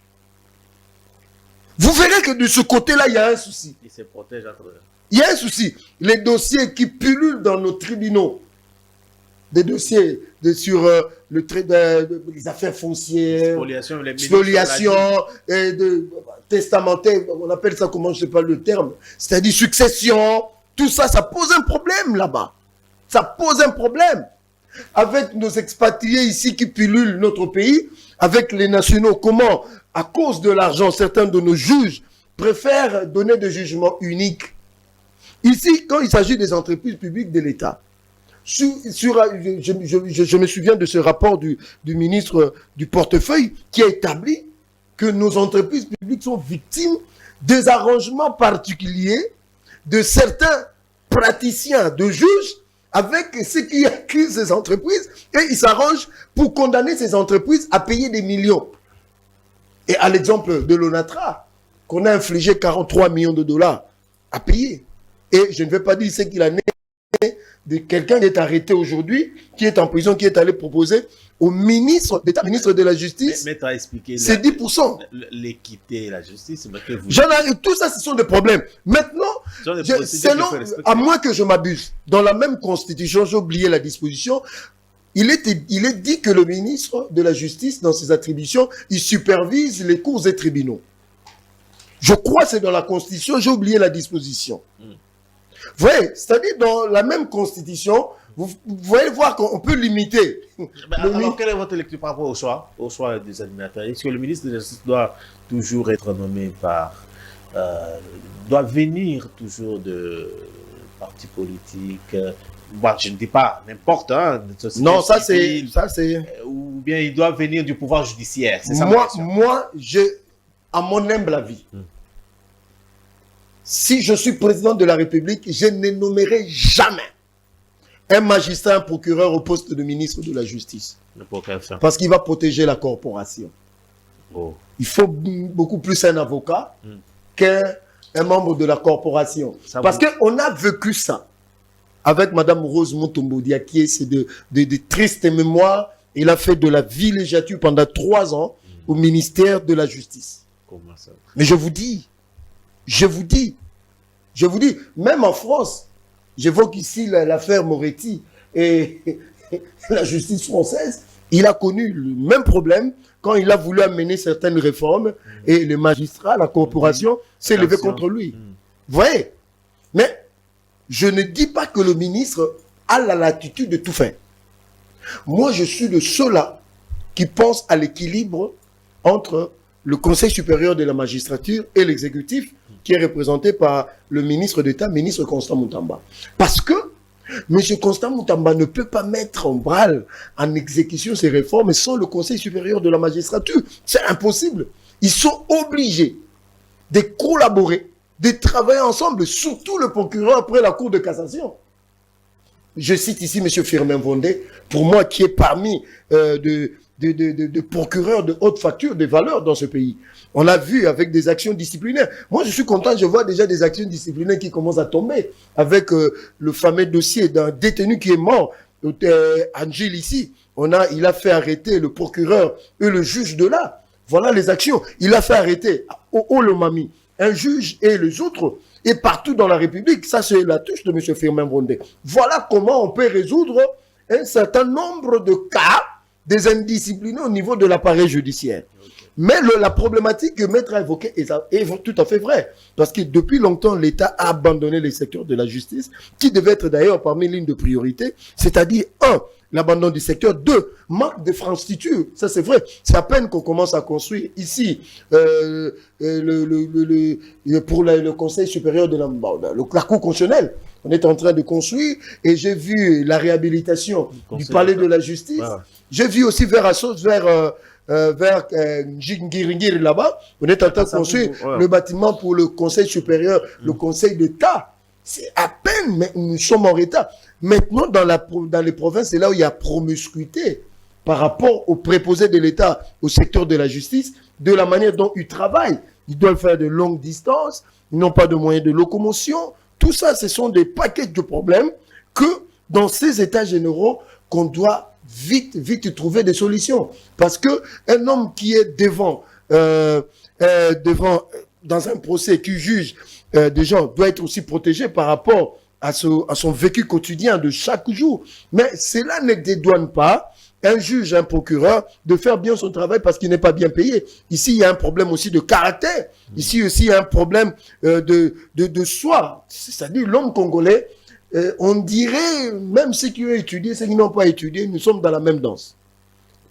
Vous verrez que de ce côté-là, il y a un souci. Ils se protègent entre eux. Il y a un souci. Les dossiers qui pullulent dans nos tribunaux, des dossiers sur les affaires foncières, spoliation, testamentaire, on appelle ça comment, je ne sais pas le terme, c'est-à-dire succession, tout ça, ça pose un problème là-bas. Ça pose un problème. Avec nos expatriés ici qui pullulent notre pays, avec les nationaux, comment, à cause de l'argent, certains de nos juges préfèrent donner des jugements uniques. Ici, quand il s'agit des entreprises publiques de l'État, je me souviens de ce rapport du ministre du portefeuille qui a établi que nos entreprises publiques sont victimes des arrangements particuliers de certains praticiens, de juges, avec ceux qui accusent ces entreprises et il s'arrange pour condamner ces entreprises à payer des millions. Et à l'exemple de l'ONATRA, qu'on a infligé 43 millions de dollars à payer. Et je ne vais pas dire ce qu'il en est de quelqu'un qui est arrêté aujourd'hui, qui est en prison, qui est allé proposer au ministre d'État, ministre de la Justice, Mais tu as expliqué c'est 10%. l'équité et la justice. Mais que vous... J'en ai, tout ça, ce sont des problèmes. Maintenant, Ce sont des procédures qu'il selon, faut respecter. à moins que je m'abuse, dans la même constitution, j'ai oublié la disposition, il est dit que le ministre de la Justice, dans ses attributions, il supervise les cours et tribunaux. Je crois que c'est dans la constitution, j'ai oublié la disposition. Vous voyez, c'est-à-dire dans la même constitution, vous voyez voir qu'on peut limiter. Alors, quelle est votre lecture par rapport au choix des animateurs? Est-ce que le ministre de la Justice doit toujours être nommé par... doit venir toujours de partis politiques? Bon, je ne dis pas n'importe, hein. Non, ça c'est... Ou bien il doit venir du pouvoir judiciaire. C'est ça ma question. Moi, à mon humble avis, si je suis président de la République, je ne nommerai jamais un magistrat, un procureur au poste de ministre de la Justice. Pour quelle fin? Parce qu'il va protéger la corporation. Oh. Il faut beaucoup plus un avocat qu'un membre de la corporation. Ça Parce qu'on a vécu ça avec Madame Rose Mutombo Diakie, c'est de tristes mémoires. Il a fait de la villégiature pendant 3 ans au ministère de la Justice. Comment ça? Mais je vous dis, même en France, j'évoque ici l'affaire Moretti et la justice française, il a connu le même problème quand il a voulu amener certaines réformes et les magistrats, la corporation s'est levé contre lui. Vous voyez? Mais je ne dis pas que le ministre a la latitude de tout faire. Moi, je suis de ceux-là qui pensent à l'équilibre entre le Conseil supérieur de la magistrature et l'exécutif qui est représenté par le ministre d'État, ministre Constant Moutamba. Parce que M. Constant Moutamba ne peut pas mettre en branle, en exécution ces réformes sans le Conseil supérieur de la magistrature. C'est impossible. Ils sont obligés de collaborer, de travailler ensemble, surtout le procureur après la Cour de cassation. Je cite ici M. Firmin Vondé, pour moi qui est parmi de procureurs de haute facture, des valeurs dans ce pays. On l'a vu avec des actions disciplinaires. Moi, je suis content, je vois déjà des actions disciplinaires qui commencent à tomber avec le fameux dossier d'un détenu qui est mort, Angel ici. Il a fait arrêter le procureur et le juge de là. Voilà les actions. Il a fait arrêter au Lomami un juge et les autres. Et partout dans la République, ça c'est la touche de M. Firmin Vondé. Voilà comment on peut résoudre un certain nombre de cas des indisciplinés au niveau de l'appareil judiciaire. Mais la problématique que Maître a évoquée est tout à fait vraie. Parce que depuis longtemps, l'État a abandonné les secteurs de la justice, qui devaient être d'ailleurs parmi les lignes de priorité, c'est-à-dire 1, l'abandon du secteur, 2, manque d'infrastructures. Ça c'est vrai. C'est à peine qu'on commence à construire ici pour le Conseil supérieur de la Cour constitutionnelle. On est en train de construire et j'ai vu la réhabilitation du palais de la justice. Ah. J'ai vu aussi vers Assos, vers Ngiringiri là-bas. On est en train de construire le bâtiment pour le Conseil supérieur, le Conseil d'État. C'est à peine, mais nous sommes en retard. Maintenant, dans les provinces, c'est là où il y a promiscuité par rapport aux préposés de l'État au secteur de la justice, de la manière dont ils travaillent. Ils doivent faire de longues distances, ils n'ont pas de moyens de locomotion. Tout ça, ce sont des paquets de problèmes que, dans ces états généraux, qu'on doit vite trouver des solutions. Parce qu'un homme qui est devant, dans un procès, qui juge des gens, doit être aussi protégé par rapport à son vécu quotidien de chaque jour. Mais cela ne dédouane pas un juge, un procureur, de faire bien son travail parce qu'il n'est pas bien payé. Ici, il y a un problème aussi de caractère. Ici aussi, il y a un problème de soi. C'est-à-dire, l'homme congolais, on dirait, même ceux qui ont étudié, ceux qui n'ont pas étudié, nous sommes dans la même danse.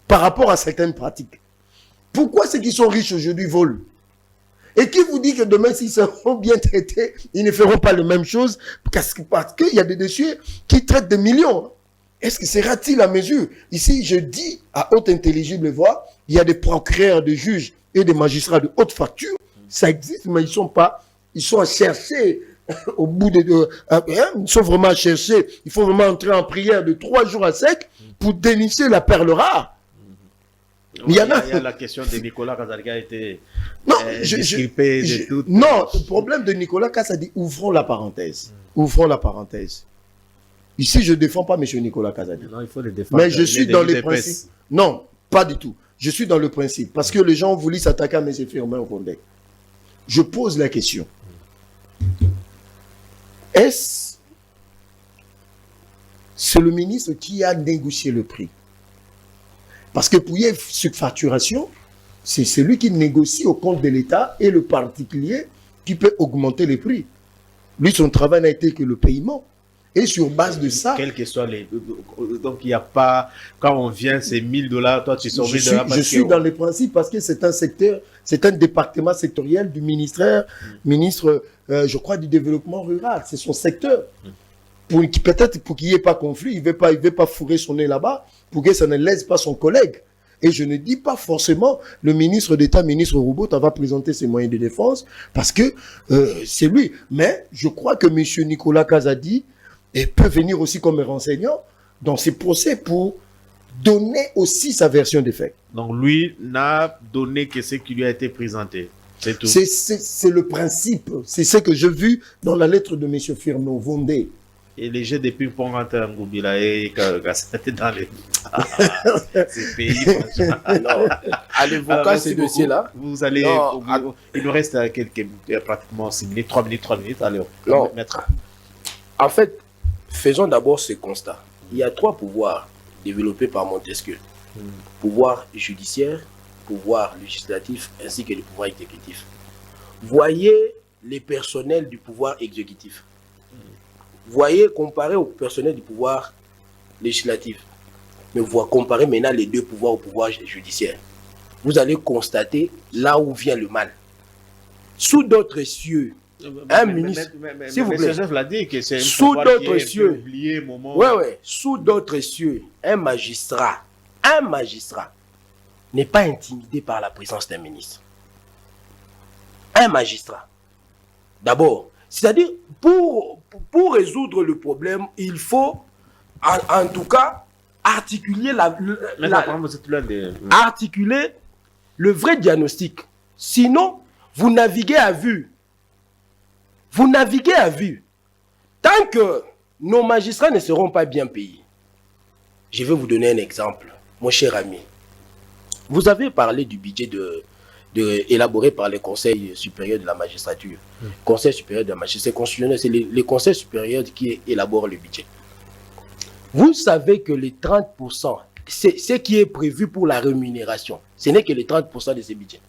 Par rapport à certaines pratiques. Pourquoi ceux qui sont riches aujourd'hui volent? Et qui vous dit que demain, s'ils seront bien traités, ils ne feront pas la même chose? Parce qu'il y a des dossiers qui traitent des millions. Est-ce que sera-t-il à mesure? Ici, je dis à haute intelligible voix, il y a des procureurs, des juges et des magistrats de haute facture. Ça existe, mais ils sont à chercher au bout de... il faut vraiment chercher, il faut vraiment entrer en prière de 3 jours à sec pour dénicher la perle rare. Il y a la question de Nicolas Kazadi qui a été disculpé de tout. Non, le problème de Nicolas Kazadi, ouvrons la parenthèse. Ouvrons la parenthèse. Ici, je ne défends pas M. Nicolas Kazadi. Non, il faut le défendre. Mais je suis dans les principes. Non, pas du tout. Je suis dans le principe. Parce que les gens ont voulu s'attaquer à M. Firmin Okondé. Je pose la question. Est-ce c'est le ministre qui a négocié le prix? Parce que pour y avoir subfacturation, c'est lui qui négocie au compte de l'État et le particulier qui peut augmenter les prix. Lui, son travail n'a été que le paiement. Et sur base de ça... Quels que soient les... Donc, il n'y a pas... Quand on vient, c'est $1000, toi, tu sors $1000. Je suis dans les principes parce que c'est un secteur, c'est un département sectoriel du ministère, ministre, je crois, du développement rural. C'est son secteur. Peut-être pour qu'il n'y ait pas conflit, il ne veut pas fourrer son nez là-bas pour que ça ne lèse pas son collègue. Et je ne dis pas forcément le ministre d'État, ministre Roubaud, va présenter ses moyens de défense parce que c'est lui. Mais je crois que M. Nicolas Kazadi peut venir aussi comme renseignant dans ces procès pour donner aussi sa version des faits. Donc lui n'a donné que ce qui lui a été présenté. C'est tout. C'est le principe. C'est ce que j'ai vu dans la lettre de M. Firmin Vondé. Et les jeux de ping-pong entre Ngoubila et Kassate dans les ces pays. À l'évoquer ces dossiers-là. Vous allez. Il nous reste pratiquement 6 minutes, 3 minutes. Allez, mettre. En fait, faisons d'abord ce constat. Il y a 3 pouvoirs développés par Montesquieu. Pouvoir judiciaire, pouvoir législatif, ainsi que le pouvoir exécutif. Voyez les personnels du pouvoir exécutif. Voyez, comparé au personnel du pouvoir législatif. Mais comparez maintenant les 2 pouvoirs au pouvoir judiciaire. Vous allez constater là où vient le mal. Sous d'autres cieux, un ministre, s'il vous plaît, l'a dit que c'est sous d'autres cieux, sous d'autres cieux, un magistrat n'est pas intimidé par la présence d'un ministre. Un magistrat. D'abord, c'est-à-dire, pour résoudre le problème, il faut, en tout cas, articuler articuler le vrai diagnostic. Sinon, vous naviguez à vue. Vous naviguez à vue. Tant que nos magistrats ne seront pas bien payés. Je vais vous donner un exemple, mon cher ami. Vous avez parlé du budget élaboré par le Conseil supérieur de la magistrature. Conseil supérieur de la magistrature constitutionnelle, c'est le Conseil supérieur qui élabore le budget. Vous savez que les 30%, c'est ce qui est prévu pour la rémunération. Ce n'est que les 30% de ce budget.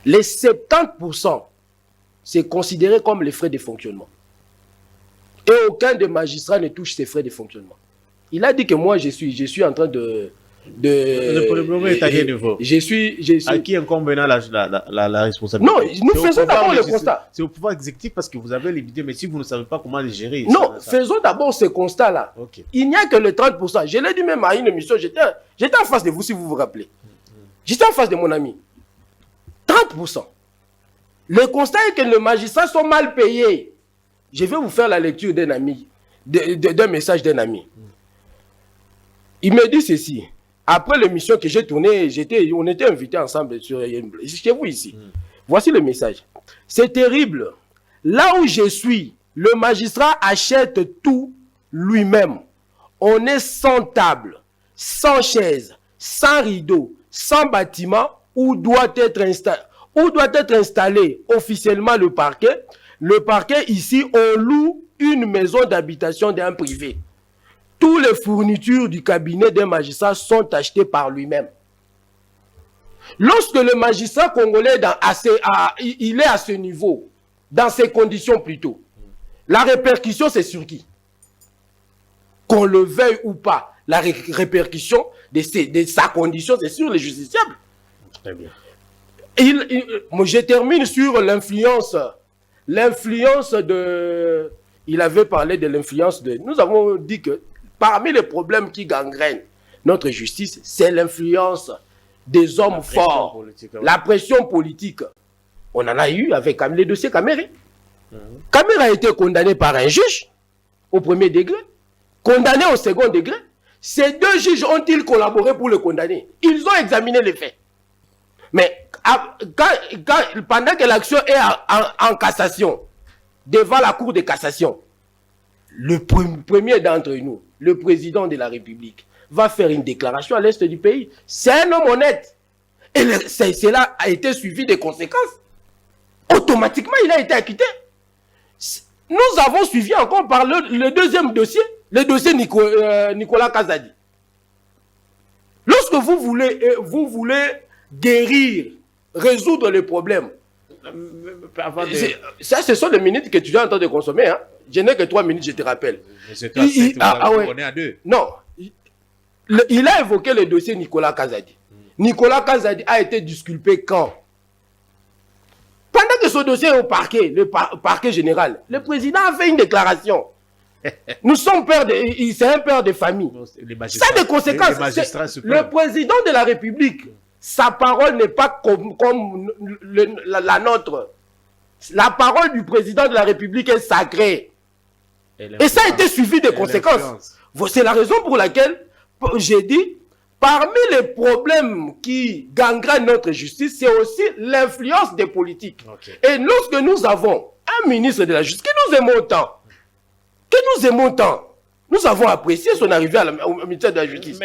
Les 70%, c'est considéré comme les frais de fonctionnement. Et aucun des magistrats ne touche ces frais de fonctionnement. Il a dit que moi, je suis en train le problème est à quel niveau? Je suis... À qui incombe la responsabilité? Non, nous faisons d'abord le constat. C'est au pouvoir exécutif parce que vous avez les budgets, mais si vous ne savez pas comment les gérer... Non, faisons d'abord ce constat-là. Okay. Il n'y a que le 30%. Je l'ai dit même à une émission, j'étais en face de vous, si vous vous rappelez. J'étais en face de mon ami. 30%. Le constat est que les magistrats sont mal payés. Je vais vous faire la lecture d'un ami, d'un message d'un ami. Il me dit ceci. Après l'émission que j'ai tournée, on était invités ensemble chez vous ici. Voici le message. C'est terrible. Là où je suis, le magistrat achète tout lui-même. On est sans table, sans chaise, sans rideau, sans bâtiment où doit être installé officiellement le parquet. Le parquet ici, on loue une maison d'habitation d'un privé. Toutes les fournitures du cabinet d'un magistrat sont achetées par lui-même. Lorsque le magistrat congolais il est à ce niveau, dans ces conditions plutôt, la répercussion c'est sur qui? Qu'on le veuille ou pas, la répercussion de sa condition c'est sur les justiciables. Très bien. Je termine sur l'influence. L'influence de... Il avait parlé de l'influence de... Nous avons dit que parmi les problèmes qui gangrènent notre justice, c'est l'influence des hommes forts, la pression politique. On en a eu avec les dossiers Caméré. Camille a été condamné par un juge au premier degré, condamné au second degré. Ces deux juges ont-ils collaboré pour le condamner? Ils ont examiné les faits. Mais pendant que l'action est en cassation, devant la Cour de cassation, le premier d'entre nous, le président de la République, va faire une déclaration à l'est du pays. C'est un homme honnête. Et cela a été suivi des conséquences. Automatiquement, il a été acquitté. Nous avons suivi encore par le deuxième dossier, le dossier Nicolas Kazadi. Lorsque vous voulez guérir, résoudre les problèmes, ça, ce sont les minutes que tu es en train de consommer. Hein. Je n'ai que 3 minutes, je te rappelle. On est à 2. Non. Il a évoqué le dossier Nicolas Kazadi. Nicolas Kazadi a été disculpé quand? Pendant que ce dossier est au parquet, le parquet général, le président a fait une déclaration. Nous sommes c'est un père de famille. Ça a des conséquences. Le président de la République, sa parole n'est pas comme la nôtre. La parole du président de la République est sacrée. Et ça a été suivi des conséquences. C'est la raison pour laquelle j'ai dit, parmi les problèmes qui gangrènent notre justice, c'est aussi l'influence des politiques. Okay. Et lorsque nous avons un ministre de la Justice que nous aimons tant, nous avons apprécié son arrivée au ministère de la Justice,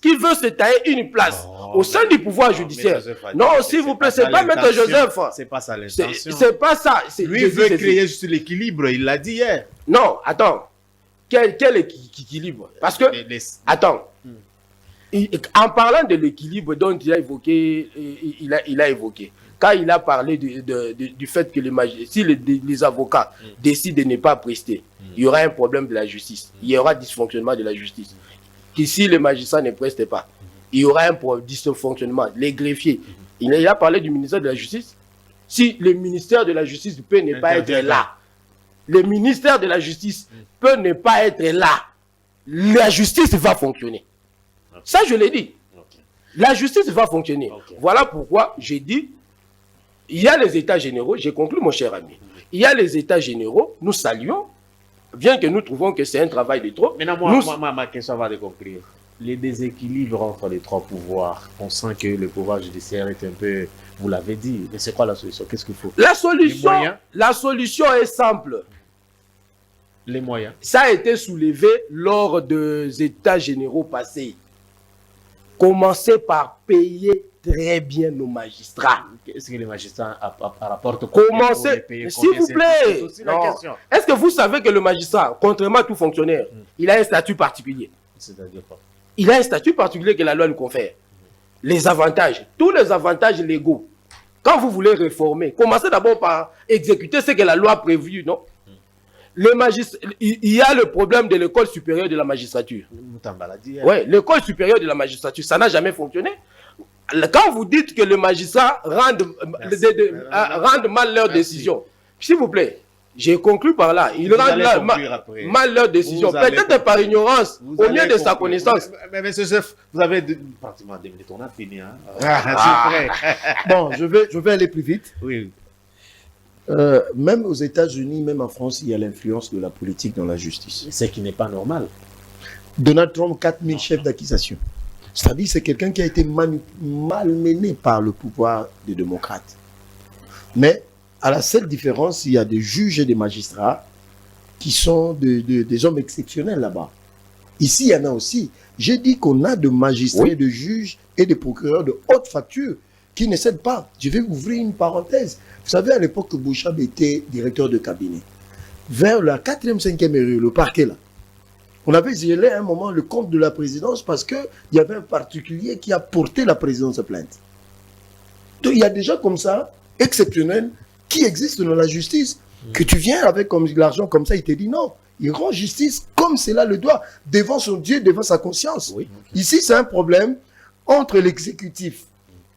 qui veut se tailler une place au sein du pouvoir judiciaire. Non, s'il vous plaît, c'est pas Maître Joseph. C'est pas ça l'intention. C'est pas ça. Lui veut créer juste l'équilibre, il l'a dit hier. Non, attends. Quel équilibre? Parce que, attends, en parlant de l'équilibre dont il a évoqué, quand il a parlé du fait que si les avocats décident de ne pas prester, il y aura un problème de la justice, il y aura dysfonctionnement de la justice. Que si les magistrats ne prestent pas, il y aura un dysfonctionnement. Les greffiers, il a parlé du ministère de la Justice. Si le ministère de la Justice peut ne pas être là, le ministère de la Justice peut ne pas être là, la justice va fonctionner. Okay. Ça, je l'ai dit. Okay. La justice va fonctionner. Okay. Voilà pourquoi j'ai dit, il y a les États généraux, j'ai conclu mon cher ami, il y a les États généraux, nous saluons, bien que nous trouvons que c'est un travail de trop. Maintenant, ma question va de conclure. Les déséquilibres entre les trois pouvoirs, on sent que le pouvoir judiciaire est un peu, vous l'avez dit, mais c'est quoi la solution? Qu'est-ce qu'il faut? La solution est simple. Les moyens. Ça a été soulevé lors des États généraux passés. Commencez par payer très bien nos magistrats. Est-ce que les magistrats rapportent Commencez, s'il vous plaît. Est-ce que vous savez que le magistrat, contrairement à tout fonctionnaire, il a un statut particulier? C'est-à-dire quoi? Il a un statut particulier que la loi nous confère. Les avantages, tous les avantages légaux. Quand vous voulez réformer, commencez d'abord par exécuter ce que la loi a prévu, non? Il y a le problème de l'école supérieure de la magistrature. Oui, l'école supérieure de la magistrature, ça n'a jamais fonctionné. Quand vous dites que les magistrats rendent mal leurs décisions, s'il vous plaît, j'ai conclu par là. Ils rendent mal leurs décisions. Peut-être par ignorance, au mieux de sa connaissance. Mais monsieur Joseph, vous avez pratiquement 2 minutes, on a fini. Hein? Bon, je vais aller plus vite. Oui. Même aux États-Unis, même en France, il y a l'influence de la politique dans la justice. Ce qui n'est pas normal. Donald Trump, 4000 chefs d'accusation. C'est-à-dire que c'est quelqu'un qui a été malmené par le pouvoir des démocrates. Mais à la seule différence, il y a des juges et des magistrats qui sont des hommes exceptionnels là-bas. Ici, il y en a aussi. J'ai dit qu'on a de magistrats, de juges et de procureurs de haute facture qui ne cèdent pas. Je vais ouvrir une parenthèse. Vous savez, à l'époque que Bouchab était directeur de cabinet, vers la 4e, 5e rue, le parquet là, on avait gelé à un moment le compte de la présidence parce qu'il y avait un particulier qui a porté la présidence plainte. Donc il y a des gens comme ça, exceptionnels, qui existent dans la justice, que tu viens avec l'argent comme ça, il te dit non. Il rend justice comme cela le doit, devant son Dieu, devant sa conscience. Oui, okay. Ici, c'est un problème entre l'exécutif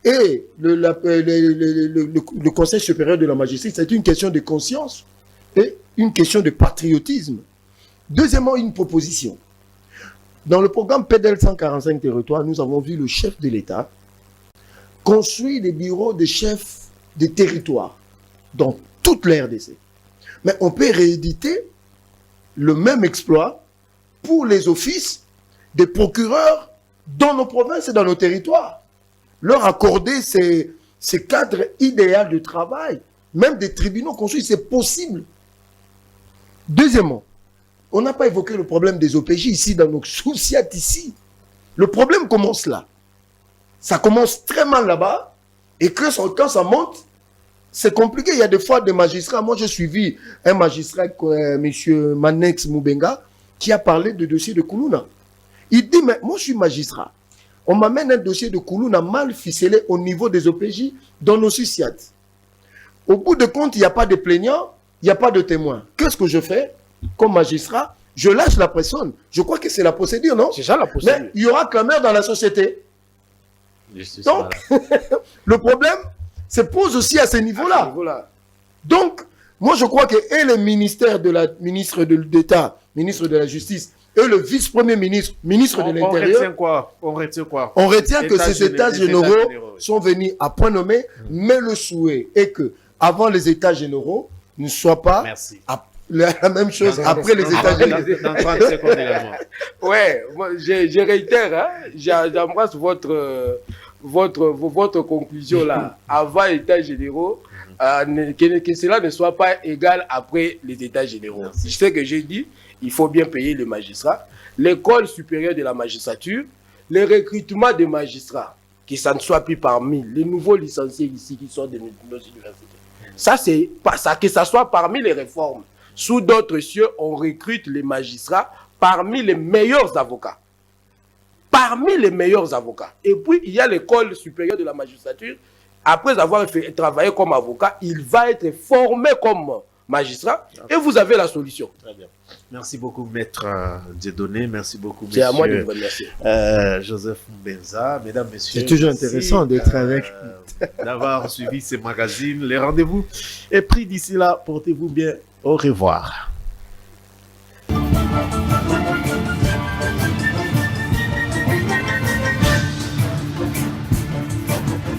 et le Conseil supérieur de la magistrature. C'est une question de conscience et une question de patriotisme. Deuxièmement, une proposition. Dans le programme PEDEL 145 territoires, nous avons vu le chef de l'État construire des bureaux de chefs des territoires dans toute la RDC. Mais on peut rééditer le même exploit pour les offices des procureurs dans nos provinces et dans nos territoires. Leur accorder ces cadres idéaux de travail, même des tribunaux construits, c'est possible. Deuxièmement, on n'a pas évoqué le problème des OPJ ici, dans nos souciates ici. Le problème commence là. Ça commence très mal là-bas, et quand ça monte, c'est compliqué. Il y a des fois des magistrats. Moi, j'ai suivi un magistrat, M. Manex Moubenga, qui a parlé de dossier de Koulouna. Il dit, mais moi, je suis magistrat. On m'amène un dossier de Koulouna mal ficelé au niveau des OPJ dans nos souciates. Au bout de compte, il n'y a pas de plaignant, il n'y a pas de témoin. Qu'est-ce que je fais comme magistrat? Je lâche la personne. Je crois que c'est la procédure, non? C'est ça la procédure. Mais il y aura clameur dans la société. Justice, Donc, voilà. le problème se pose aussi à ce niveau-là. Donc, moi, je crois que et le ministère de la ministre de l'État, ministre de la Justice, et le vice-premier ministre, ministre de l'Intérieur, on retient quoi? On retient que ces États généraux sont venus à point nommé, mais le souhait est que, avant les États généraux, ne soit pas la même chose après les États généraux. Dans 30 secondes également. Ouais, moi, je réitère, hein, j'embrasse votre conclusion là, avant les États généraux, que cela ne soit pas égal après les États généraux. Je sais que j'ai dit, il faut bien payer les magistrats, l'école supérieure de la magistrature, le recrutement des magistrats, que ça ne soit plus parmi les nouveaux licenciés ici qui sont de nos universités. Ça, c'est pas ça, que ça soit parmi les réformes. Sous d'autres cieux, on recrute les magistrats parmi les meilleurs avocats. Parmi les meilleurs avocats. Et puis, il y a l'école supérieure de la magistrature. Après avoir travaillé comme avocat, il va être formé comme magistrat. Et vous avez la solution. Très bien. Merci beaucoup, maître Dieudonné. Merci beaucoup, monsieur. C'est à moi de vous remercier. Joseph Mbenza, mesdames, messieurs. C'est toujours intéressant d'être avec. D'avoir suivi ces magazines. Les rendez-vous est pris d'ici là. Portez-vous bien. Au revoir.